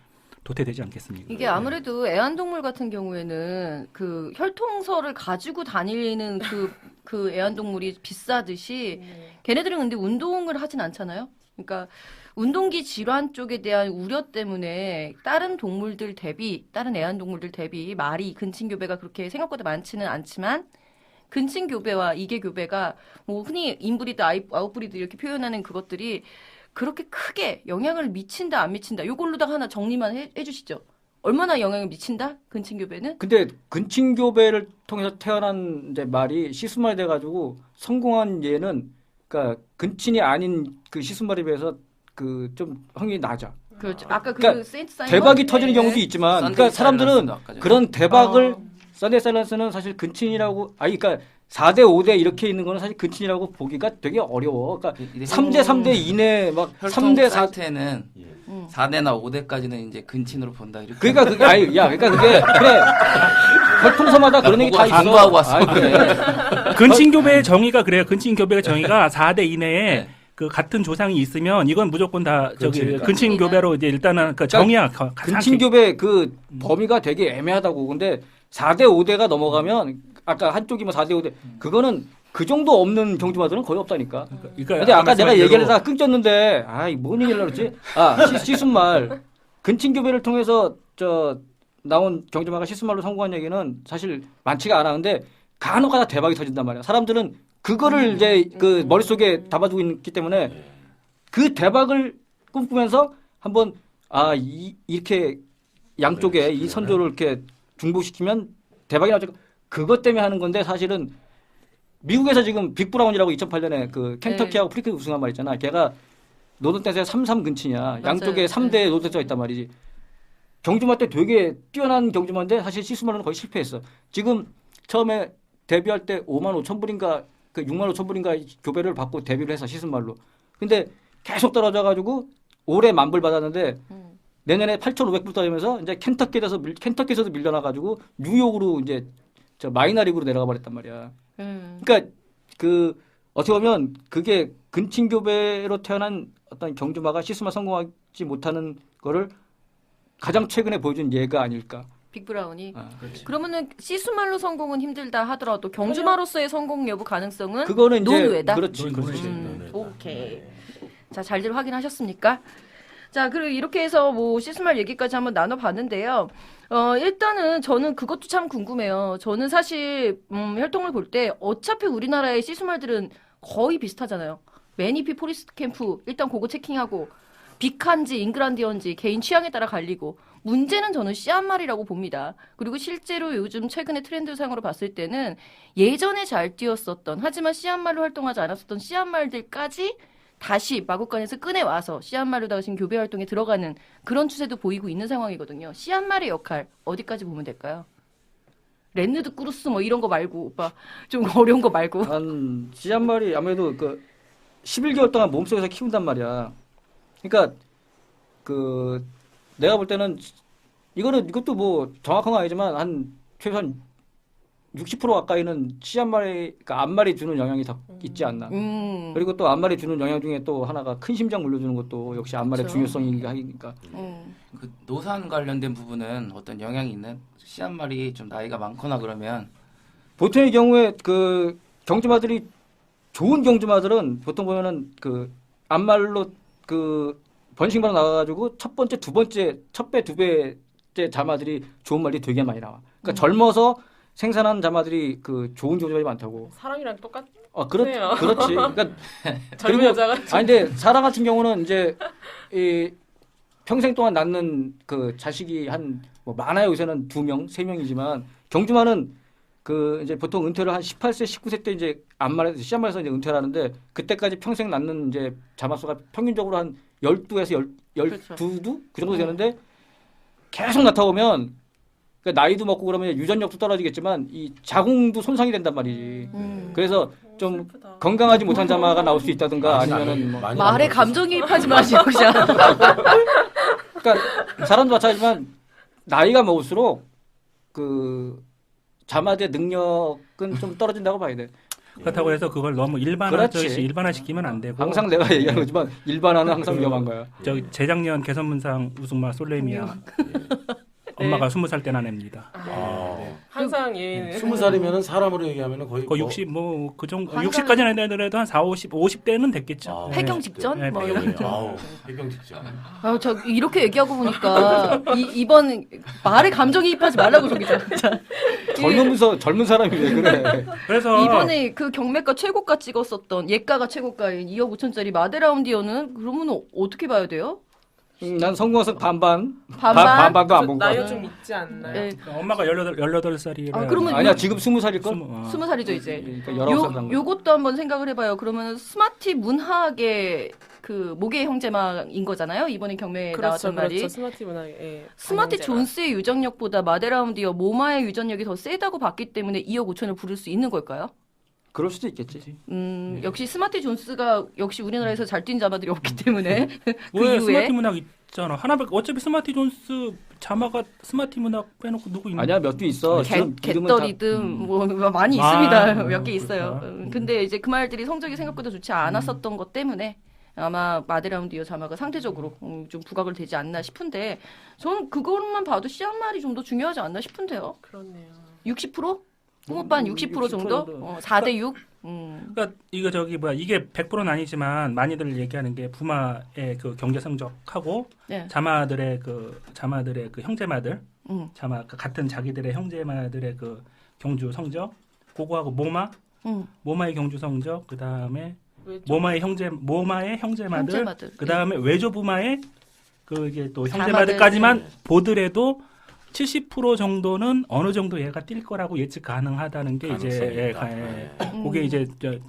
도태되지 않겠습니까? 이게 아무래도 애완동물 같은 경우에는 그 혈통서를 가지고 다니는 그 애완동물이 비싸듯이 걔네들은 근데 운동을 하진 않잖아요. 그러니까 운동기 질환 쪽에 대한 우려 때문에 다른 애완동물들 대비 말이 근친교배가 그렇게 생각보다 많지는 않지만 근친교배와 이계교배가 뭐 흔히 인브리드, 아웃브리드 이렇게 표현하는 그것들이 그렇게 크게 영향을 미친다 안 미친다 요걸로다가 하나 정리만 해주시죠. 얼마나 영향을 미친다? 근친교배는? 근데 근친교배를 통해서 태어난 이제 말이 시스말이 돼가지고 성공한 예는 그러니까 근친이 아닌 그 시스말에 비해서 그 좀 확률이 낮아. 그렇죠. 아까 그러니까 세인트 사이먼 대박이 터지는 경우도 있지만, 그러니까 사람들은 그런 대박을 썬데이 사일런스는 사실 근친이라고, 그러니까 4대 5대 이렇게 있는 거는 사실 근친이라고 보기가 되게 어려워. 그러니까 3대 3대 이내 막 혈통 3대 4 사이트에는 4대나 5대까지는 이제 근친으로 본다 이렇게. 그러니까 그게 그러니까 그게 그래. 혈통서마다 그런 얘기 다 있어. 공부하고 왔어. 그래. 근친교배의 정의가 그래요. 근친교배의 정의가 4대 이내에 그 같은 조상이 있으면 이건 무조건 다 근친교배로 이제 일단은 그 정의야. 근친교배 그 범위가 되게 애매하다고. 근데 4대 5대가 넘어가면 아까 한쪽이 뭐 4대 5대 그거는 그 정도 없는 경주마들은 거의 없다니까. 근데 아까 내가 얘기하다가 끊겼는데 뭔 얘기를 그랬지? 시순말 근친교배를 통해서 나온 경주마가 시순말로 성공한 얘기는 사실 많지가 않아. 근데 간혹가다 대박이 터진단 말이야. 사람들은 그거를 이제 그 머릿속에 담아두고 있기 때문에 그 대박을 꿈꾸면서 한번 이렇게 양쪽에 이 선조를 이렇게 중복시키면 대박이 나죠. 그것 때문에 하는 건데 사실은 미국에서 지금 빅브라운이라고 2008년에 그 켄터키하고 프리크 우승한 말 있잖아. 걔가 노던댄스의 3-3 근친이야. 양쪽에 3대 노던댄스가 있단 말이지. 경주마 때 되게 뛰어난 경주마인데 사실 시스말로는 거의 실패했어. 지금 처음에 데뷔할 때 55,000불인가 그 65,000불인가 교배를 받고 데뷔를 해서 시스말로. 근데 계속 떨어져가지고 올해 10,000불 받았는데 내년에 8,500불 떨어지면서 이제 켄터키에서도 밀려나가지고 뉴욕으로 이제 마이너리그로 내려가 버렸단 말이야. 그러니까 그 어떻게 보면 그게 근친교배로 태어난 어떤 경주마가 시스마 성공하지 못하는 거를 가장 최근에 보여준 예가 아닐까. 빅브라운이. 그러면은 시스말로 성공은 힘들다 하더라도 경주마로서의 성공 여부 가능성은 그거는 이제 논외다. 그렇지. 오케이. 자, 잘들 확인하셨습니까? 자, 그리고 이렇게 해서 뭐 시스말 얘기까지 한번 나눠봤는데요. 일단은 저는 그것도 참 궁금해요. 저는 사실 혈통을 볼 때 어차피 우리나라의 시스말들은 거의 비슷하잖아요. 매니피 포리스트 캠프 일단 그거 체킹하고 빅한지 잉그란디언지 개인 취향에 따라 갈리고 문제는 저는 씨앗말이라고 봅니다. 그리고 실제로 요즘 최근의 트렌드상으로 봤을 때는 예전에 잘 뛰었었던 하지만 씨앗말로 활동하지 않았었던 씨앗말들까지 다시 마구간에서 꺼내와서 씨앗말로다가 지금 교배 활동에 들어가는 그런 추세도 보이고 있는 상황이거든요. 씨앗말의 역할 어디까지 보면 될까요? 랜느드 꾸루스 뭐 이런 거 말고 오빠 좀 어려운 거 말고. 한 씨앗말이 아무래도 그 11개월 동안 몸속에서 키운단 말이야. 그러니까 그 내가 볼 때는 이것도 뭐 정확한 건 아니지만 한 최소한 60% 가까이는 씨앗말이 그러니까 앞말이 주는 영향이 더 있지 않나. 그리고 또 앞말이 주는 영향 중에 또 하나가 큰 심장 물려주는 것도 역시 앞말의 중요성이니까 하니까. 그 노산 관련된 부분은 어떤 영향이 있는 씨앗말이 좀 나이가 많거나 그러면 보통의 경우에 그 경주마들이 좋은 경주마들은 보통 보면은 그 앞말로 그 번식마로 나와가지고 첫 번째, 두 번째, 첫 배, 두 배째 자마들이 좋은 말이 되게 많이 나와. 그러니까 젊어서 생산한 자마들이 그 좋은 경주마들이 많다고. 사랑이랑 똑같. 그렇지. 그러니까 젊은 여자가. 근데 사람 같은 경우는 이제 이 평생 동안 낳는 그 자식이 한 뭐 많아요. 요새는 2명, 3명이지만 경주마는 그 이제 보통 은퇴를 한 18세, 19세 때 이제 씨앗말에서 이제 은퇴를 하는데 그때까지 평생 낳는 이제 자마수가 평균적으로 한 12에서 12두 그 정도 되는데 계속 나타오면 그러니까 나이도 먹고 그러면 유전력도 떨어지겠지만 이 자궁도 손상이 된단 말이지. 그래서 좀 건강하지 못한 자마가 나올 수 있다든가 아니면은 뭐 말에 감정이입하지 마시고 그냥. 그러니까 사람도 마찬가지지만 나이가 먹을수록 그 자마의 능력은 좀 떨어진다고 봐야 돼. 그렇다고 해서 그걸 너무 그렇지. 일반화시키면 안 되고 항상 내가 얘기하는 거지만 일반화는 항상 위험한 거야. 저기 재작년 개선문상 우승마 솔레미아 엄마가 20살 때나 냅니다. 항상 예. 20살이면은 사람으로 얘기하면은 거의 그 60 뭐 그 정도 60까지는 안 되더라도 한 50대는 됐겠죠. 폐경 직전? 네, 뭐 폐경 이런. 직전. 해경 직전. 저 이렇게 얘기하고 보니까 이번 말에 감정이입하지 말라고 저기 진짜. 젊으면서 젊은 사람이 왜 그래? 그래서 이번에 그 경매가 최고가 찍었었던 예가가 최고가인 2억 5천짜리 마데라운디어는 그러면 어떻게 봐야 돼요? 난 성공해서 반반. 반반? 반반도 안 본 거. 나이가 좀 있지 않나요? 네. 엄마가 18살이라. 아, 그러면 아니야 지금 20살일 걸? 20살이죠 이제. 그러니까 19살 난 거. 요것도 한번 생각을 해봐요. 그러면 스마티 문학의 그 모계 형제막인 거잖아요. 이번에 경매에 그렇죠, 나왔던 말이. 그렇죠. 스마티 문학. 예. 스마티 방향제가. 존스의 유전력보다 마데라운디어 모마의 유전력이 더 세다고 봤기 때문에 2억 5천을 부를 수 있는 걸까요? 그럴 수도 있겠지. 역시 스마티 존스가 역시 우리나라에서 잘 뛴 자마들이 없기 때문에 그 왜 이후에 스마티 문학 있잖아. 하나밖에 어차피 스마티 존스 자마가 스마티 문학 빼놓고 누구 있는? 아니야 몇 두 있어. 지금 이름은 다- 개떨이든 뭐 많이 아, 있습니다. 몇 개 있어요. 그렇구나. 근데 이제 그 말들이 성적이 생각보다 좋지 않았었던 것 때문에 아마 마데라운디어 자마가 상대적으로 좀 부각을 되지 않나 싶은데 저는 그것만 봐도 씨앗말이 좀 더 중요하지 않나 싶은데요. 그렇네요. 60%? 붕어반 60% 정도? 4대 6? 그러니까 이거 저기 뭐야 이게 100%는 아니지만 많이들 얘기하는 게 부마의 그 경제 성적하고 네. 자마들의 그 형제마들 음. 자마 그 같은 자기들의 형제마들의 그 경주 성적 그거하고 모마의 경주 성적 그다음에 모마의 형제마들 형제마들. 그다음에 외조 부마의 그 이게 또 자마들. 형제마들까지만 보더라도 70% 정도는 어느 정도 얘가 뛸 거라고 예측 가능하다는 게 이제 그게 이제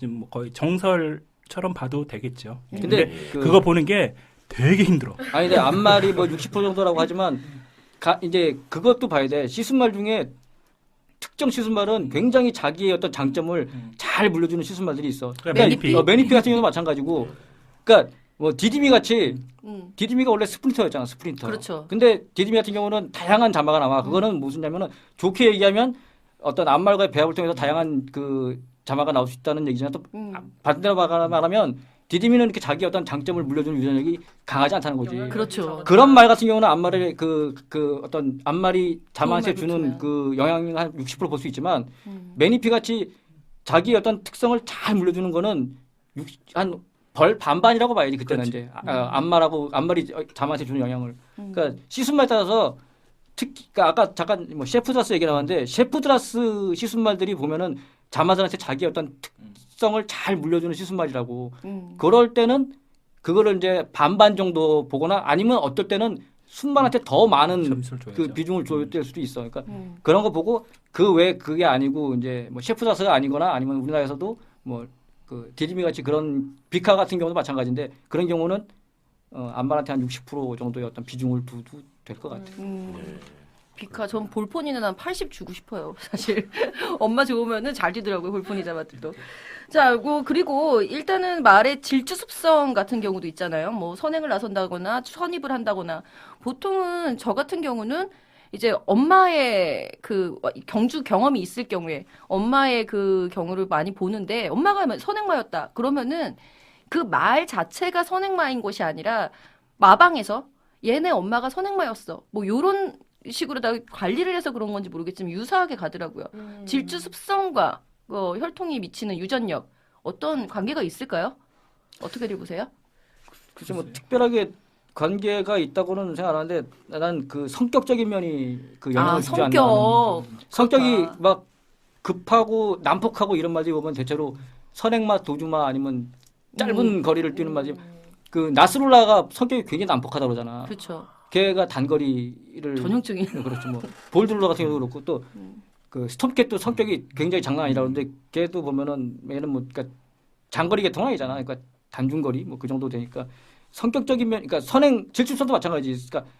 뭐 거의 정설처럼 봐도 되겠죠. 근데 그- 그거 보는 게 되게 힘들어. 아니 근데 앞말이 뭐 60% 정도라고 하지만 이제 그것도 봐야 돼. 시순말 중에 특정 시순말은 굉장히 자기의 어떤 장점을 잘 물려주는 시순말들이 있어. 매니피? 매니피 같은 경우도 마찬가지고. 그러니까 뭐 디디미 같이 디디미가 원래 스프린터였잖아, 스프린터. 그렇죠. 근데 디디미 같은 경우는 다양한 자마가 나와. 그거는 무슨냐면은 좋게 얘기하면 어떤 앞말과의 배합을 통해서 다양한 그 자마가 나올 수 있다는 얘기잖아. 또 반대로 말하면 디디미는 이렇게 자기 어떤 장점을 물려주는 유전력이 강하지 않다는 거지. 그렇죠. 그런 말 같은 경우는 앞말의 그 어떤 앞말이 자마한테 좋은 주는 말 그 영향을 한 60% 볼 수 있지만 매니피 같이 자기 어떤 특성을 잘 물려주는 거는 한 반반이라고 봐야지 그때는 이제 앞말이 자마한테 주는 영향을. 그러니까 시순말에 따라서 특히 그러니까 아까 잠깐 뭐 셰프드라스 얘기 나왔는데 셰프드라스 시순말들이 보면은 자마들한테 자기 어떤 특성을 잘 물려주는 시순말이라고. 그럴 때는 그거를 이제 반반 정도 보거나 아니면 어떨 때는 순말한테 더 많은 점수를 줘야죠. 그 비중을 줘야 될 수도 있어. 그러니까 그런 거 보고 그 외 그게 아니고 이제 뭐 셰프드라스가 아니거나 아니면 우리나라에서도 뭐 그 디디미 같이 그런 비카 같은 경우도 마찬가지인데 그런 경우는 안말한테 한 60% 정도의 어떤 비중을 두도 될 것 같아요. 비카 전 볼포니는 한 80 주고 싶어요. 사실 엄마 좋으면은 잘 뛰더라고요. 볼포니 자마들도. 자, 그리고 일단은 말의 질주 습성 같은 경우도 있잖아요. 뭐 선행을 나선다거나 선입을 한다거나 보통은 저 같은 경우는 이제 엄마의 그 경주 경험이 있을 경우에 엄마의 그 경우를 많이 보는데 엄마가 선행마였다. 그러면은 그 말 자체가 선행마인 것이 아니라 마방에서 얘네 엄마가 선행마였어. 뭐 요런 식으로 다 관리를 해서 그런 건지 모르겠지만 유사하게 가더라고요. 질주 습성과 혈통이 미치는 유전력 어떤 관계가 있을까요? 어떻게들 보세요? 글쎄 뭐 특별하게 관계가 있다고는 생각 안 하는데 난 그 성격적인 면이 그 영향을 주지 않나. 성격이 막 급하고 난폭하고 이런 말들이 보면 대체로 선행마, 도주마 아니면 짧은 거리를 뛰는 말이 그 나스룰라가 성격이 굉장히 난폭하다 그러잖아. 그렇죠. 걔가 단거리를 전형적인. 그렇죠. 뭐 볼드로 같은 경우도 그렇고 또 그 스톰캣도 성격이 굉장히 장난 아니라 그러는데 걔도 보면은 얘는 뭐 그러니까 장거리 계통 아니잖아. 그러니까 단중거리 뭐 그 정도 되니까 성격적인 면, 그러니까 선행 질주선도 마찬가지. 그러니까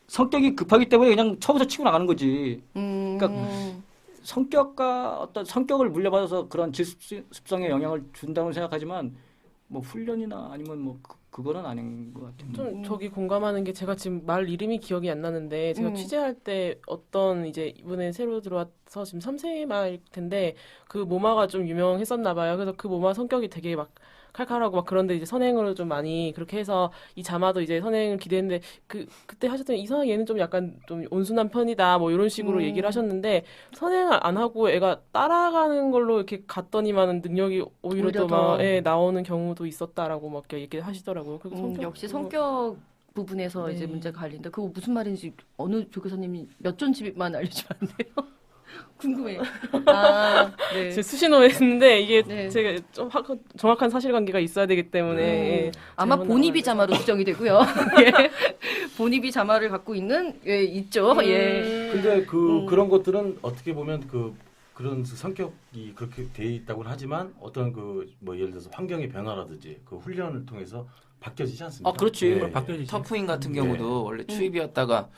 성격이 급하기 때문에 그냥 처음부터 치고 나가는 거지. 그러니까 성격과 어떤 성격을 물려받아서 그런 질습성에 영향을 준다고 생각하지만 뭐 훈련이나 아니면 뭐 그거는 아닌 것 같아요. 좀 저기 공감하는 게 제가 지금 말 이름이 기억이 안 나는데 제가 취재할 때 어떤 이제 이번에 새로 들어와서 지금 3세 마일 텐데 그 모마가 좀 유명했었나 봐요. 그래서 그 모마 성격이 되게 막 칼칼하고 막 그런데 이제 선행으로 좀 많이 그렇게 해서 이 자마도 이제 선행을 기대했는데 그때 하셨던 이상하게 얘는 좀 약간 좀 온순한 편이다 뭐 이런 식으로 얘기를 하셨는데 선행을 안 하고 애가 따라가는 걸로 이렇게 갔더니만은 능력이 오히려 오히려 또 더. 막 나오는 경우도 있었다라고 막 이렇게 얘기를 하시더라고요. 그리고 성격 역시 성격 부분에서 네. 이제 문제가 갈린다. 그거 무슨 말인지 어느 조교사님이 몇 존집만 알려주면 안 돼요? 궁금해. 아, 네. 제 수신호 했는데 이게 네. 제가 좀 정확한 사실관계가 있어야 되기 때문에 예, 아마 잘못 본입이 나가면- 자마로 수정이 되고요. 예. 본입이 자마를 갖고 있는 있죠. 예. 근데 그런 것들은 어떻게 보면 그런 성격이 그렇게 돼 있다고는 하지만 어떤 뭐 예를 들어서 환경의 변화라든지 그 훈련을 통해서 바뀌어지지 않습니까? 아, 그렇지. 예. 바뀌어지지. 터프인 같은 경우도 원래 추입이었다가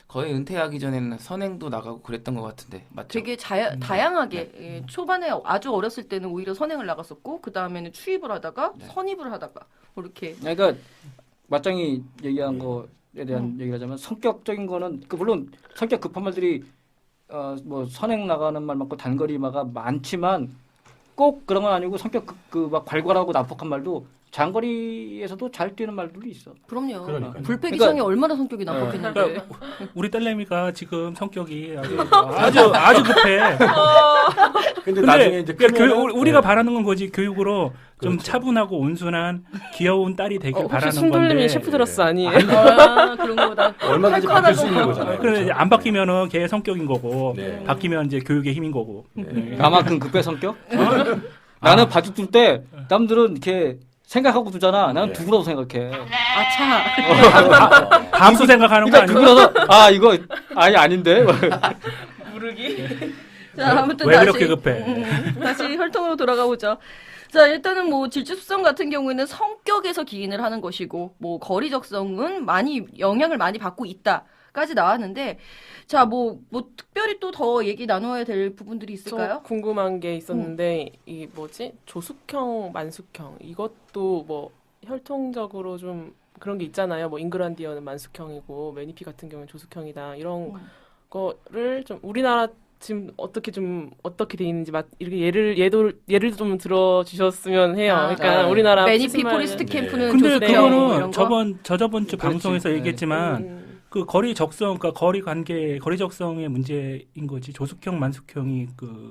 거의 은퇴하기 전에는 선행도 나가고 그랬던 것 같은데 맞죠? 되게 다양하게 예, 초반에 아주 어렸을 때는 오히려 선행을 나갔었고 그 다음에는 추입을 하다가 선입을 하다가 뭐 이렇게 그러니까 맞짱이 얘기한 거에 대한 얘기를 하자면 성격적인 거는 물론 성격 급한 말들이 뭐 선행 나가는 말 많고 단거리마가 많지만 꼭 그런 건 아니고 성격 막 괄괄하고 난폭한 말도 장거리에서도 잘 뛰는 말들도 있어. 그럼요. 그러니까요. 불패기상이 얼마나 성격이 나빴겠는데. 그러니까 우리 딸내미가 지금 성격이 아주 급해. 근데 나중에 이제 그러니까 크면은, 우리가 바라는 건 거지 교육으로 좀 그렇죠. 차분하고 온순한 귀여운 딸이 되길 혹시 바라는 순돌림이 건데. 셰프 들었어 아니에요? 아, 그런 거보다. 얼마든지 바뀔 수 있는 거잖아요. 그런데 이제 안 바뀌면은 걔 성격인 거고 네. 바뀌면 이제 교육의 힘인 거고. 네. 나만큼 급해 성격? 나는 바둑 둘 때 남들은 이렇게 생각하고 두잖아. 나는 네. 두고라고 생각해. 아차. 감수 생각하는 거 그러니까 아니고 두고라서 이거 아닌데. 자, 아무튼 왜 다시, 그렇게 급해? 다시 혈통으로 돌아가 보죠. 자, 일단은 뭐 질주습성 같은 경우에는 성격에서 기인을 하는 것이고, 뭐 거리적성은 영향을 많이 받고 있다까지 나왔는데, 자, 뭐 특별히 또 더 얘기 나눠야 될 부분들이 있을까요? 좀 궁금한 게 있었는데 이 뭐지 조숙형 만숙형 이것도 뭐 혈통적으로 좀 그런 게 있잖아요. 뭐 잉그란디어는 만숙형이고 매니피 같은 경우는 조숙형이다 이런 거를 좀 우리나라 지금 어떻게 돼 있는지 이렇게 예를 좀 들어주셨으면 해요. 그러니까 우리나라 매니피 스스말- 포리스트 캠프는 근데 조숙형 뭐 그거는 이런 거? 저번 주 방송에서 네. 얘기했지만 그 거리 적성, 그러니까 거리 적성의 문제인 거지. 조숙형, 만숙형이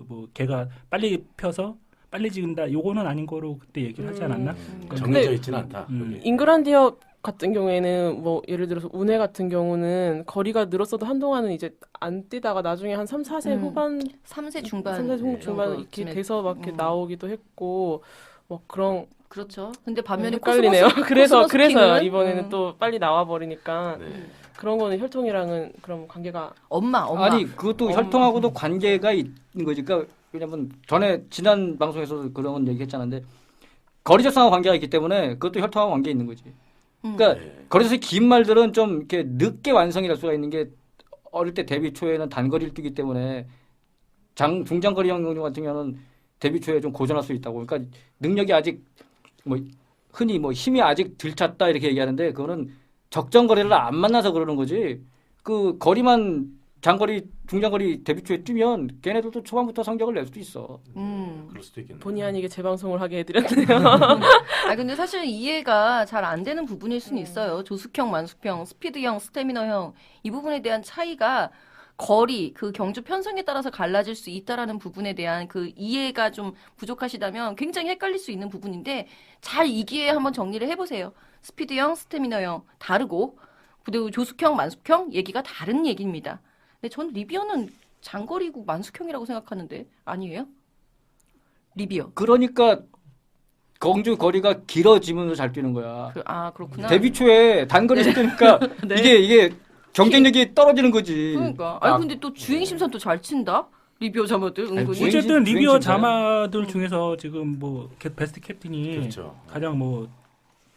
뭐 걔가 빨리 펴서 빨리 지른다. 요거는 아닌 거로 그때 얘기를 하지 않았나? 정해져 있지는 않다. 여기. 잉그란디어 같은 경우에는 뭐 예를 들어서 운해 같은 경우는 거리가 늘었어도 한동안은 이제 안 뛰다가 나중에 한 3, 4세 후반 3세 중반. 3세 중반 이렇게 돼서 막 이렇게 나오기도 했고 뭐 그런 그렇죠. 근데 반면에 헷갈리네요. 코스모스 그래서 킹은, 이번에는 또 빨리 나와 버리니까 네. 그런 거는 혈통이랑은 그럼 관계가 엄마. 아니 그것도 혈통하고도 관계가 있는 거지. 그러니까 왜냐면 전에 지난 방송에서도 그런 얘기했잖아. 근데 거리적성하고 관계가 있기 때문에 그것도 혈통하고 관계 있는 거지. 그러니까 거리적성이 긴 말들은 좀 이렇게 늦게 완성이 될 수가 있는 게 어릴 때 데뷔 초에는 단거리를 뛰기 때문에 중장거리 경주 같은 경우는 데뷔 초에 좀 고전할 수 있다고. 그러니까 능력이 아직 뭐 흔히 뭐 힘이 아직 덜 찼다 이렇게 얘기하는데 그거는 적정 거리를 안 만나서 그러는 거지. 그 거리만 장거리, 중장거리 데뷔 초에 뛰면 걔네들도 초반부터 성적을 낼 수도 있어. 그럴 수도 있겠네. 본의 아니게 재방송을 하게 해드렸네요. 근데 사실 이해가 잘 안 되는 부분일 수는 있어요. 조숙형, 만숙형, 스피드형, 스태미너형 이 부분에 대한 차이가 거리, 그 경주 편성에 따라서 갈라질 수 있다라는 부분에 대한 그 이해가 좀 부족하시다면 굉장히 헷갈릴 수 있는 부분인데 잘 이기에 한번 정리를 해보세요. 스피드형, 스태미너형 다르고 그리고 조숙형, 만숙형 얘기가 다른 얘기입니다. 근데 전 리비어는 장거리고 만숙형이라고 생각하는데 아니에요? 리비어. 그러니까 경주 거리가 길어지면서 잘 뛰는 거야. 그렇구나. 데뷔 초에 단거리 뛰니까 이게 경쟁력이 떨어지는 거지. 그러니까. 근데 또 주행 심사는 또 잘 친다. 리비어 자마들 은근히. 주행 어쨌든 리비어 진짜요? 자마들 중에서 지금 뭐 베스트 캡틴이 그렇죠. 가장 뭐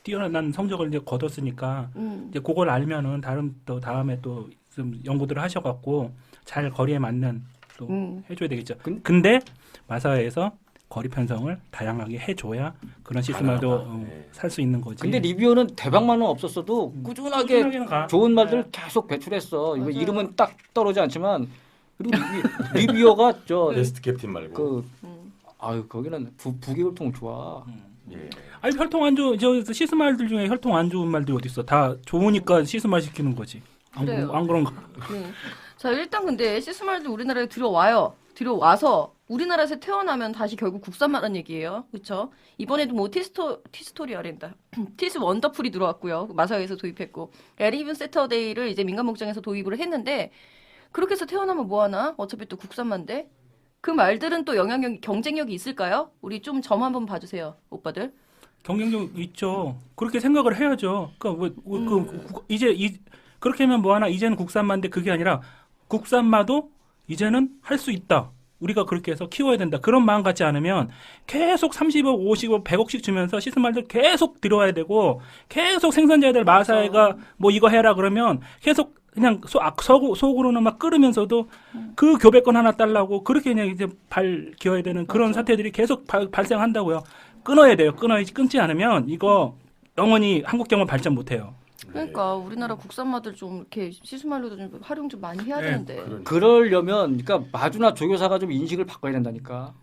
뛰어난 성적을 이제 거뒀으니까 이제 그걸 알면은 다음에 또 좀 연구들을 하셔갖고 잘 거리에 맞는 또 해줘야 되겠죠. 근데 마사회에서 거리 편성을 다양하게 해줘야 그런 시스템도 살 수 있는 거지. 근데 리뷰어는 대박만은 없었어도 꾸준하게 꾸준하게는 가. 좋은 말들을 계속 배출했어. 이거 이름은 딱 떠오르지 않지만 그리고 리뷰어가 저 베스트 캡틴 말고. 그 아유 거기는 부기율통 좋아. 예. 아니 혈통 안 좋은 저 시스말들 중에 혈통 안 좋은 말들이 어디 있어? 다 좋으니까 시스말 시키는 거지. 그래요. 안 그런가? 자, 일단 근데 시스말들 우리나라에 들어와요. 들어와서 우리나라에서 태어나면 다시 결국 국산만한 얘기예요. 그렇죠? 이번에도 뭐 티스토리아랜다. 티스 원더풀이 들어왔고요. 마사회에서 도입했고. 에리븐 세터데이를 이제 민간 목장에서 도입을 했는데 그렇게 해서 태어나면 뭐 하나? 어차피 또 국산만데. 그 말들은 또 경쟁력이 있을까요? 우리 좀 점 한번 봐주세요, 오빠들. 경쟁력 있죠. 그렇게 생각을 해야죠. 그러니까 그렇게 하면 뭐 하나? 이제는 국산마인데 그게 아니라 국산마도 이제는 할 수 있다. 우리가 그렇게 해서 키워야 된다. 그런 마음 갖지 않으면 계속 30억, 50억, 100억씩 주면서 시스말들 계속 들어와야 되고 계속 생산자들 마사회가 뭐 이거 해라 그러면 계속 그냥 속으로는 막 끓으면서도 그 교배권 하나 달라고 그렇게 그냥 이제 기어야 되는 그런 사태들이 계속 발생한다고요. 끊어야 돼요. 끊지 않으면 이거 영원히 한국 경험 발전 못 해요. 그러니까 우리나라 국산마들 좀 이렇게 시스말로도 좀 활용 좀 많이 해야 되는데. 그러려면 그러니까 마주나 조교사가 좀 인식을 바꿔야 된다니까.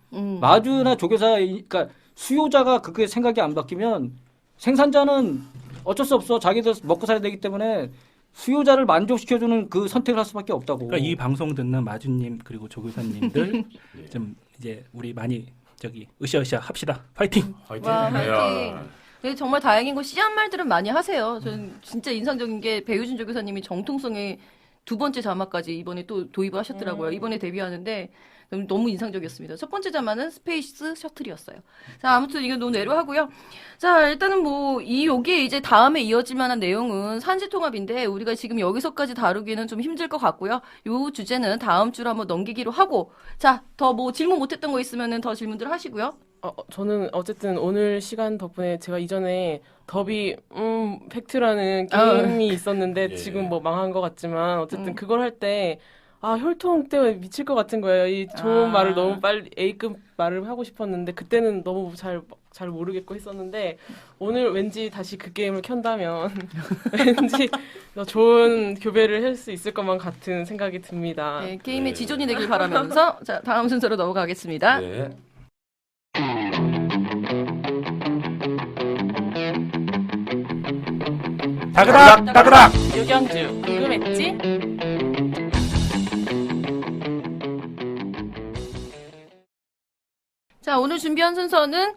마주나 조교사 그러니까 수요자가 그게 생각이 안 바뀌면 생산자는 어쩔 수 없어. 자기들 먹고 살아야 되기 때문에 수요자를 만족시켜주는 그 선택을 할 수밖에 없다고. 그러니까 이 방송 듣는 마주님 그리고 조교사님들 좀 이제 우리 많이 으쌰으쌰 합시다. 파이팅. 화이팅. 와, 화이팅. 야. 네, 정말 다행인 거 씨앗 말들은 많이 하세요. 저는 진짜 인상적인 게 배우진 조교사님이 정통성의 2번째 자막까지 이번에 또 도입을 하셨더라고요. 이번에 데뷔하는데 너무 인상적이었습니다. 첫 번째 자막은 스페이스 셔틀이었어요. 자, 아무튼 이거 논외로 하고요. 자, 일단은 뭐 여기에 이제 다음에 이어질 만한 내용은 산지통합인데 우리가 지금 여기서까지 다루기는 좀 힘들 것 같고요. 요 주제는 다음 주로 한번 넘기기로 하고 자, 더 뭐 질문 못했던 거 있으면은 더 질문들 하시고요. 저는 어쨌든 오늘 시간 덕분에 제가 이전에 더비 팩트라는 게임이 있었는데 예. 지금 뭐 망한 것 같지만 어쨌든 그걸 할 때 혈통 때문에 미칠 것 같은 거예요. 이 좋은 말을 너무 빨리 A급 말을 하고 싶었는데 그때는 너무 잘 모르겠고 했었는데 오늘 왠지 다시 그 게임을 켠다면 왠지 더 좋은 교배를 할 수 있을 것만 같은 생각이 듭니다. 네, 게임의 지존이 되길 바라면서 자, 다음 순서로 넘어가겠습니다. 네. 따그닥. 유경주 궁금했지? 자, 오늘 준비한 순서는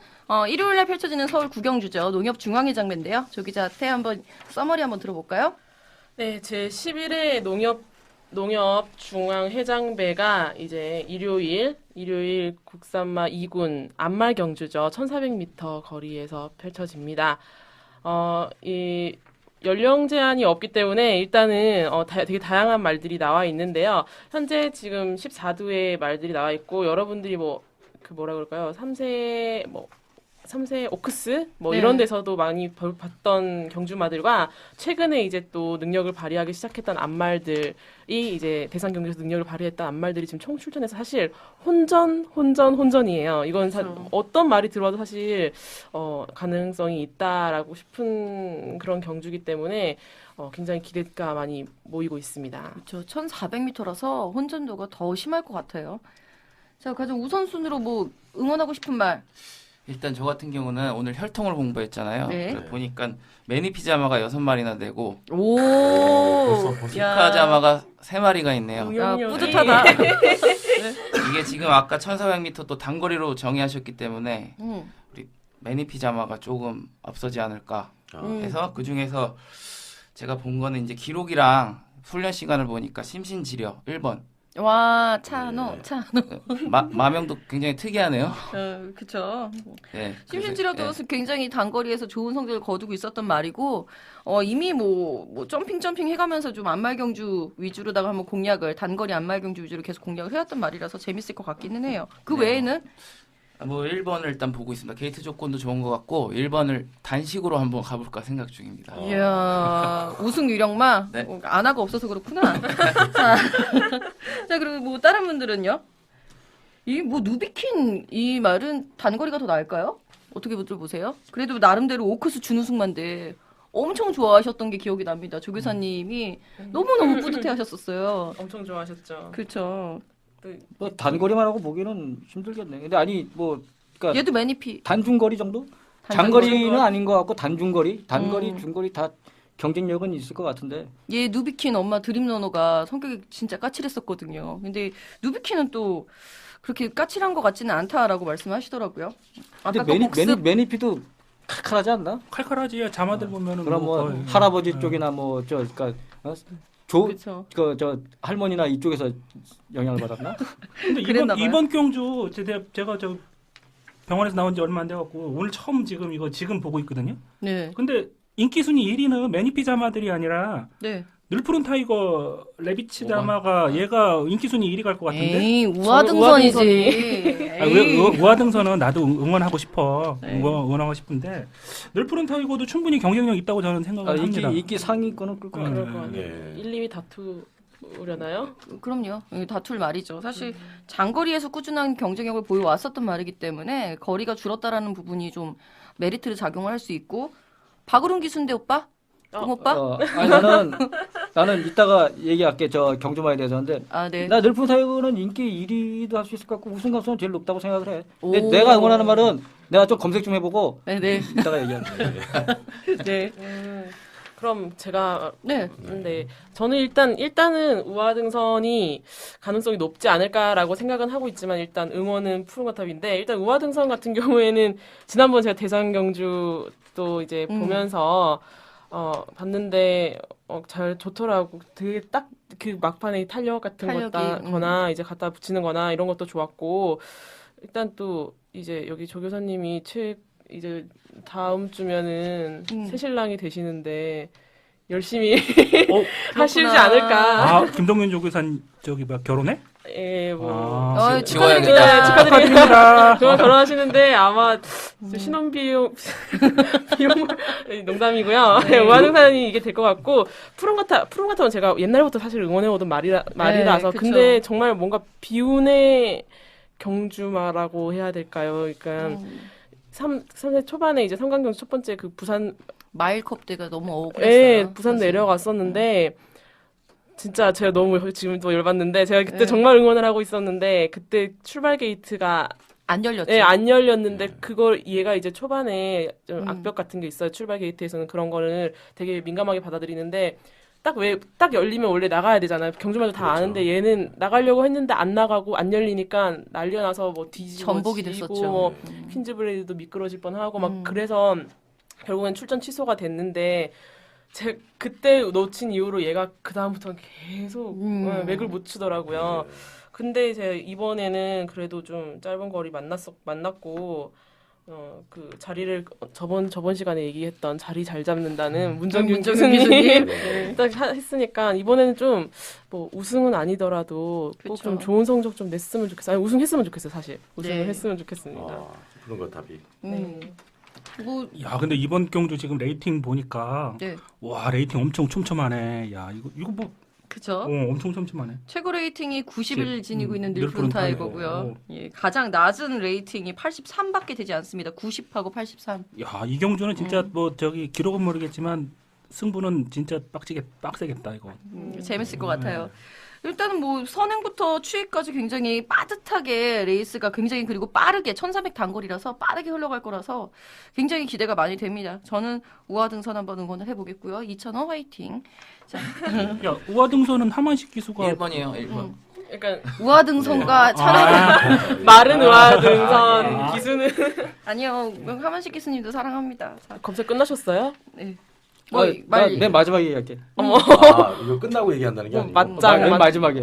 일요일 날 펼쳐지는 서울 구경주죠. 농협중앙회장배인데요. 조 기자 한번 서머리 한번 들어볼까요? 네, 제 11회 농협중앙회장배가 이제 일요일 국산마 2군 안말 경주죠. 1,400m 거리에서 펼쳐집니다. 이 연령 제한이 없기 때문에 일단은 되게 다양한 말들이 나와 있는데요. 현재 지금 14두의 말들이 나와 있고 여러분들이 뭐라 그럴까요? 3세 오크스 네. 이런 데서도 많이 봤던 경주마들과 최근에 이제 또 능력을 발휘하기 시작했던 암말들이 이제 대상 경기에서 능력을 발휘했던 암말들이 지금 총 출전해서 사실 혼전이에요. 이건 어떤 말이 들어와도 사실 가능성이 있다라고 싶은 그런 경주기 때문에 굉장히 기대가 많이 모이고 있습니다. 그렇죠. 1,400m라서 혼전도가 더 심할 것 같아요. 자, 가장 우선순위로 뭐 응원하고 싶은 말. 일단 저 같은 경우는 오늘 혈통을 공부했잖아요. 네. 그래서 보니까 매니피자마가 6마리나 되고 오, 벌써. 피카자마가 3마리가 있네요. 야, 뿌듯하다. 이게 지금 아까 1,400m 또 단거리로 정의하셨기 때문에 매니피자마가 조금 앞서지 않을까 해서 그 중에서 제가 본 거는 이제 기록이랑 훈련 시간을 보니까 심신지려 1번. 와, 찬호. 마명도 굉장히 특이하네요. 그쵸. 네, 심신지려도 그래서, 굉장히 단거리에서 좋은 성적을 거두고 있었던 말이고, 이미 뭐 점핑 해가면서 좀 안말경주 위주로다가 한번 단거리 안말경주 위주로 계속 공략을 해왔던 말이라서 재밌을 것 같기는 해요. 그 네. 외에는? 뭐 1번을 일단 보고 있습니다. 게이트 조건도 좋은 것 같고 1번을 단식으로 한번 가볼까 생각 중입니다. 이야, 우승 유력마? 네. 안하가 없어서 그렇구나. 자, 자, 그리고 뭐 다른 분들은요? 이 뭐 누비킨 이 말은 단거리가 더 나을까요? 어떻게 보세요? 그래도 나름대로 오크스 준우승만데 엄청 좋아하셨던 게 기억이 납니다. 조교사님이 너무너무 뿌듯해하셨었어요. 엄청 좋아하셨죠. 그렇죠. 뭐 단거리만 하고 보기는 힘들겠네. 근데 아니 뭐 그러니까 얘도 매니피. 단중거리 정도? 장거리는 아닌 것 같고 단중거리, 단거리, 중거리 다 경쟁력은 있을 것 같은데. 얘 누비킨 엄마 드림러너가 성격이 진짜 까칠했었거든요. 근데 누비킨은 또 그렇게 까칠한 것 같지는 않다라고 말씀하시더라고요. 근데 아까 그 복습 매니피도 칼칼하지 않나? 칼칼하지. 자마들 보면은 그럼 뭐 거의- 할아버지 네. 쪽이나 뭐 저 그러니까 그렇죠. 저 할머니나 이쪽에서 영향을 받았나? 근데 그랬나 봐요. 이번 경주 제가 저 병원에서 나온 지 얼마 안 돼갖고 오늘 처음 지금 보고 있거든요. 네, 근데 인기 순위 1위는 매니피 자마들이 아니라 네. 늘푸른 타이거 레비치 자마가 얘가 인기 순위 1위 갈 것 같은데. 에이 우아등선이지. 아, 우아등선은 나도 응원하고 싶어. 네. 응원하고 싶은데 늘푸른 타이거도 충분히 경쟁력 있다고 저는 생각을 합니다. 인기 상위권은 끌 것 같아. 그럴 것 같아요. 예. 1, 2위 다투려나요? 그럼요. 다툴 말이죠. 사실 장거리에서 꾸준한 경쟁력을 보여왔었던 말이기 때문에 거리가 줄었다라는 부분이 좀 메리트를 작용을 할 수 있고 박으론 기수인데 오빠? 응 오빠? 아니 나는 이따가 얘기할게 저 경주마에 대해서인데 아 네. 나 늘푸른 타이거는 인기 1위도 할 수 있을 것 같고 우승 가능성은 제일 높다고 생각을 해. 근데 오. 내가 응원하는 말은 내가 좀 검색 좀 해보고 네네. 이따가 얘기할게. 네. 그럼 제가 네. 네, 저는 일단은 우아등선이 가능성이 높지 않을까라고 생각은 하고 있지만 일단 응원은 푸른 거탑인데 일단 우아등선 같은 경우에는 지난번 제가 대전 경주 또 이제 보면서 봤는데 잘 좋더라고. 되게 딱 그 막판에 탄력 같은 탄력이, 거나 이제 갖다 붙이는 거나 이런 것도 좋았고 일단 또 이제 여기 조 교사님이 이제 다음 주면은 새신랑이 되시는데 열심히 하시지 그렇구나. 않을까. 아 김동윤 조교사님 저기 결혼해? 예, 뭐. 아, 축하드립니다. 네, 축하드립니다. 축하드립니다. 그만 결혼하시는데 아마 신혼비용 농담이고요. 네. 우아등산이 이게 될 것 같고 푸른 거탑은 제가 옛날부터 사실 응원해오던 말이라서 그쵸. 근데 정말 뭔가 비운의 경주마라고 해야 될까요? 그러니까 3세 초반에 이제 삼강경주 첫 번째 그 부산 마일컵 때가 너무 억울했어요. 예, 부산 사실. 내려갔었는데 진짜 제가 너무 지금도 열받는데 제가 그때 네. 정말 응원을 하고 있었는데 그때 출발 게이트가 안 열렸죠. 예, 안 열렸는데 그걸 얘가 이제 초반에 좀 악벽 같은 게 있어요. 출발 게이트에서는 그런 거를 되게 민감하게 받아들이는데 딱 열리면 원래 나가야 되잖아요. 경주마도 다 그렇죠. 아는데 얘는 나가려고 했는데 안 나가고 안 열리니까 난리가 나서 뭐 뒤지고 전복이 지고 됐었죠. 뭐 퀸즈 브레이드도 미끄러질 뻔하고 막 그래서 결국엔 출전 취소가 됐는데 제 그때 놓친 이후로 얘가 그 다음부터는 계속 맥을 못 추더라고요. 근데 제가 이번에는 그래도 좀 짧은 거리 만났고 그 자리를 저번 시간에 얘기했던 자리 잘 잡는다는 문정균 교수님 딱 했으니까 이번에는 좀 뭐 우승은 아니더라도 꼭 좀 그쵸. 좋은 성적 좀 냈으면 좋겠어요. 아니 우승했으면 좋겠어요, 사실. 우승을 네. 했으면 좋겠습니다. 그런 거 답이. 뭐 야 근데 이번 경주 지금 레이팅 보니까 네. 와 레이팅 엄청 촘촘하네. 야 이거 뭐 그죠? 엄청 촘촘하네. 최고 레이팅이 90을 지니고 있는 늘푸른 늘푸른 타이거고요. 예, 가장 낮은 레이팅이 83밖에 되지 않습니다. 90하고 83. 야 이 경주는 진짜 뭐 저기 기록은 모르겠지만 승부는 진짜 빡세겠다 이거. 재밌을 것 같아요. 일단은 뭐 선행부터 추위까지 굉장히 빠듯하게 레이스가 굉장히 그리고 빠르게 1300 단거리라서 빠르게 흘러갈 거라서 굉장히 기대가 많이 됩니다. 저는 우아등선 한번 응원을 해보겠고요. 2000원 화이팅. 자, 야 우아등선은 하만식 기수가 1번이에요, 1번. 그러니까 우아등선과 차라리 마른 우아등선 기수는 아니요 하만식 교수님도 사랑합니다. 자, 검색 끝나셨어요? 네. 맨 마지막에 얘기할게. 이거 끝나고 얘기한다는 게 아니고. 맨 마지막에.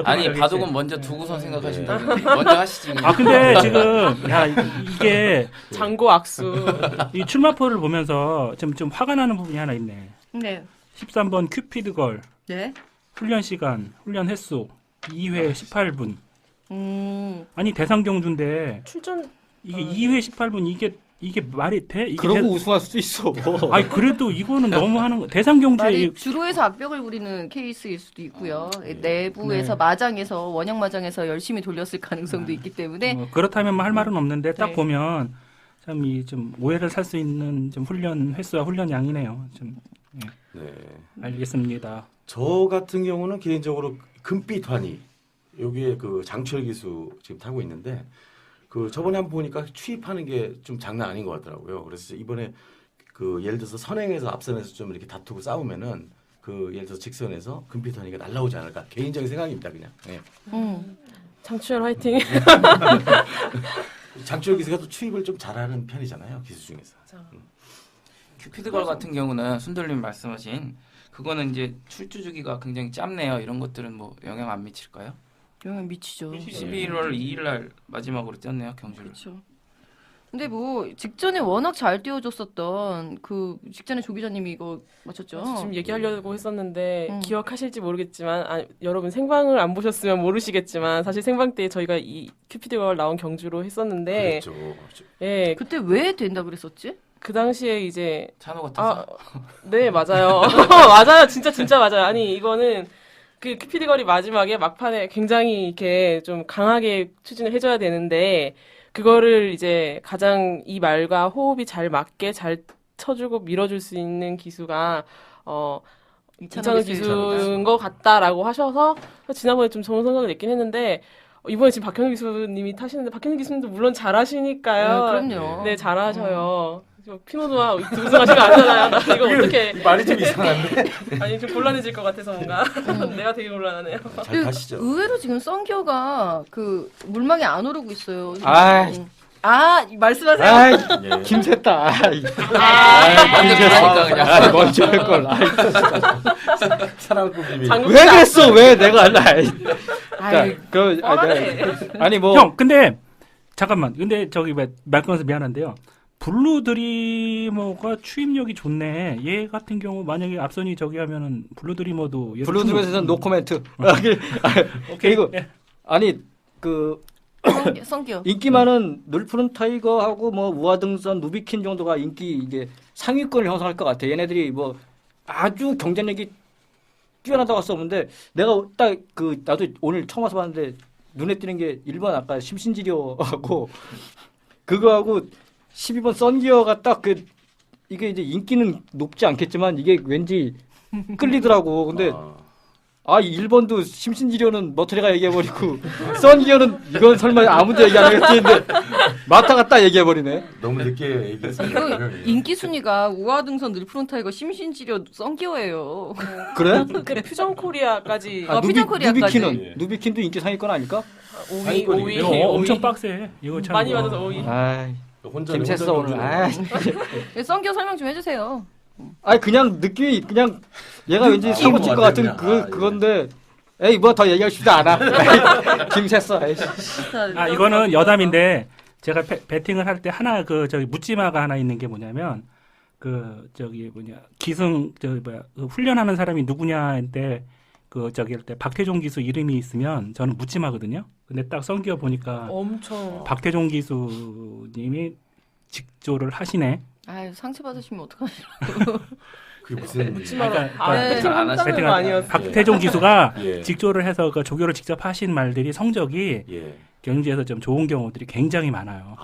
아니 바둑은 먼저 두고선 생각하신다고 먼저 하시지. 아 근데 지금 야 이게 장고 악수. 이 출마표를 보면서 좀 화가 나는 부분이 하나 있네. 네. 13번 큐피드 걸 네. 훈련 시간, 훈련 횟수 2회 18분. 아니 대상 경주인데 출전 이게 2회 18분 이게 말이 돼? 이게 그러고 우승할 수도 있어. 아니 그래도 이거는 너무 하는 거. 대상 경주에 말이 주로에서 악벽을 부리는 케이스일 수도 있고요. 내부에서 네. 마장에서 원형 마장에서 열심히 돌렸을 가능성도 있기 때문에 그렇다면 뭐할 말은 없는데 딱 네. 보면 참 이 좀 오해를 살 수 있는 좀 훈련 횟수와 훈련 양이네요. 좀 네. 알겠습니다. 저 같은 경우는 개인적으로 금빛 환희 여기에 그 장철 기수 지금 타고 있는데 그 저번에 한번 보니까 추입하는 게 좀 장난 아닌 것 같더라고요. 그래서 이번에 그 예를 들어서 선행에서 앞선에서 좀 이렇게 다투고 싸우면은 그 예를 들어서 직선에서 금빛 환희가 날라오지 않을까 개인적인 생각입니다 그냥. 네. 장추열 화이팅. 장철 기수가 또 추입을 좀 잘하는 편이잖아요 기수 중에서. 큐피드걸 같은 경우는 순돌님 말씀하신 그거는 이제 출주 주기가 굉장히 짧네요. 이런 것들은 뭐 영향 안 미칠까요? 영향 미치죠. 11월 2일 날 마지막으로 뛰었네요, 경주를. 그렇죠. 근데 뭐 직전에 워낙 잘 띄워줬었던 그 직전에 조 기자님이 이거 맞췄죠? 지금 얘기하려고 했었는데 음. 기억하실지 모르겠지만 여러분 생방을 안 보셨으면 모르시겠지만 사실 생방 때 저희가 이 큐피드걸 나온 경주로 했었는데 그랬죠. 예, 그때 왜 된다 그랬었지? 그 당시에 이제 찬호가 타서 네, 맞아요. 맞아요. 진짜 맞아요. 아니, 이거는 그 큐피드걸이 마지막에 막판에 굉장히 이렇게 좀 강하게 추진을 해줘야 되는데, 그거를 이제 가장 이 말과 호흡이 잘 맞게 잘 쳐주고 밀어줄 수 있는 기수가, 이찬원 기수인 것 같다라고 하셔서, 지난번에 좀 좋은 생각을 냈긴 했는데, 이번에 지금 박현우 기수님이 타시는데, 박현우 기수님도 물론 잘하시니까요. 그럼요. 네, 잘하셔요. 피노누아 우승하신 거 아니잖아요. 나 이거 어떻게 말이 좀 이상한데. 아니 좀 곤란해질 것 같아서 뭔가 내가 되게 곤란하네요. 잘 가시죠. 의외로 지금 썬기어가 그 물망에 안 오르고 있어요. 아이. 말씀하세요. 아이, 예. 김샜다. 아이, 완전 그러니까 그냥. 아이, 먼저 할 걸. 아이, 사랑꾼 비밀. 왜 그랬어? 왜 내가 아이. 아유, 아니 뭐 형, 근데 잠깐만. 근데 저기 말 끊어서 미안한데요. 블루 드리머가 추임력이 좋네. 얘 같은 경우 만약에 앞선이 저기 하면은 블루 드리머도 블루드에서는 노 코멘트. 오케이. 그리고 아니 그 썬기어. 인기 많은 늘푸른 타이거하고 뭐 우아등선 누비킨 정도가 인기 이제 상위권을 형성할 것 같아. 얘네들이 뭐 아주 경쟁력이 뛰어나다고 할 수 없는데 내가 딱 그 나도 오늘 처음 와서 봤는데 눈에 띄는 게 1번 아까 심신지려하고 그거하고 12번 썬기어가 딱 그 이게 이제 인기는 높지 않겠지만 이게 왠지 끌리더라고. 근데 1번도 심신지려는 머터리가 얘기해버리고 썬기어는 이건 설마 아무도 얘기 안 하겠지 했는데 마타가 딱 얘기해버리네. 너무 늦게 얘기했어요. 이거 인기 순위가 우아등선 늘프론타이거 심신지려 썬기어예요. 그래? 그 퓨전 코리아까지 퓨전 코리아까지. 누비킨은 누비킨도 인기 상위권 아닐까? 5위 상위권이에요. 이거 5위 엄청 빡세. 이거 참 많이 뭐. 맞아서 5위. 아이, 혼자 김새써 오늘. 썬기어 설명 좀 해주세요. 아니 그냥 느낌이 그냥 얘가 왠지 사고 칠 것 같은 그건데 에이 뭐 더 얘기하고 싶지 않아. 김새써. 이거는 여담인데 제가 배팅을 할 때 하나 그 저기 묻지마가 하나 있는 게 뭐냐면 그 저기 기승 그 훈련하는 사람이 누구냐인데 그 저기 할 때 박태종 기수 이름이 있으면 저는 묻지마거든요. 근데 딱 썬기어 보니까 엄청 박태종 기수님이 직조를 하시네. 아유 상처 받으시면 어떡하시라고. 그게 무슨 묻지마로 그러니까 배팅 안 한다는 배팅을 거 아니었어. 박태종 기수가 예. 직조를 해서 그 조교를 직접 하신 말들이 성적이 예. 경주에서 좀 좋은 경우들이 굉장히 많아요.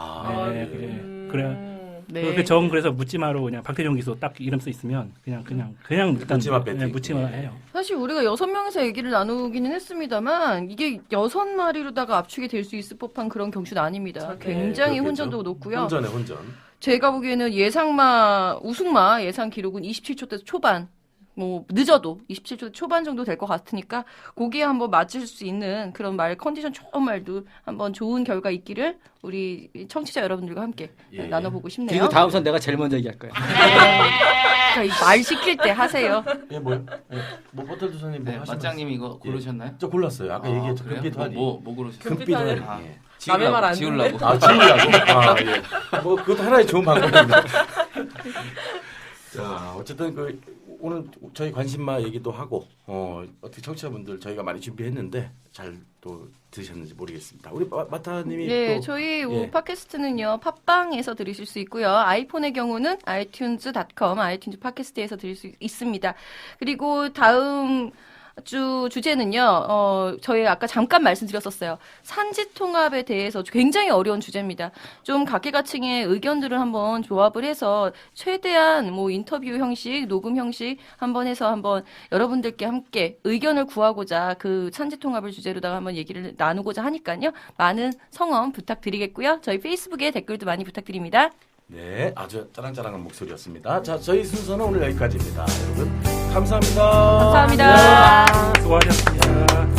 네, 예. 그래. 네. 전 그래서 묻지마로 그냥 박태종 기수 딱 이름 써 있으면 그냥 일단 묻지마 배팅. 묻지마 예. 해요. 사실 우리가 6명에서 얘기를 나누기는 했습니다만 이게 6마리로다가 압축이 될 수 있을 법한 그런 경주는 아닙니다. 굉장히 그렇겠죠. 혼전도 높고요. 혼전에 혼전. 제가 보기에는 우승마 예상 기록은 27초대 초반. 뭐 늦어도 27초 초반 정도 될 것 같으니까 거기에 한번 맞출 수 있는 그런 말 컨디션 좋은 말도 한번 좋은 결과 있기를 우리 청취자 여러분들과 함께 예. 나눠보고 싶네요. 그리고 다음선 내가 제일 먼저 얘기할 거야. 그러니까 말 시킬 때 하세요. 예, 뭐요? 예. 뭐 버틀도사님 뭐 네, 하시나요? 맞장님 이거 예. 고르셨나요? 저 골랐어요. 아까 얘기했죠. 그래요? 금빛 환희. 뭐 고르셨어요? 금빛 환희. 아, 예. 남의 말안 지우려고. 지우려고. 예. 뭐 그것도 하나의 좋은 방법입니다. 자, 어쨌든 그 오늘 저희 관심마 얘기도 하고 어떻게 청취자분들 저희가 많이 준비했는데 잘 또 들으셨는지 모르겠습니다. 우리 마타님이 네, 또 저희 예. 팟캐스트는요 팟빵에서 들으실 수 있고요. 아이폰의 경우는 iTunes.com, 아이튠즈 팟캐스트에서 들을 수 있습니다. 그리고 다음 주 주제는요. 저희 아까 잠깐 말씀드렸었어요. 산지 통합에 대해서 굉장히 어려운 주제입니다. 좀 각계각층의 의견들을 한번 조합을 해서 최대한 뭐 인터뷰 형식, 녹음 형식 한번 해서 한번 여러분들께 함께 의견을 구하고자 그 산지 통합을 주제로다가 한번 얘기를 나누고자 하니까요. 많은 성원 부탁드리겠고요. 저희 페이스북에 댓글도 많이 부탁드립니다. 네, 아주 짜랑짜랑한 목소리였습니다. 자, 저희 순서는 오늘 여기까지입니다. 여러분 감사합니다. 감사합니다. 수고하셨습니다.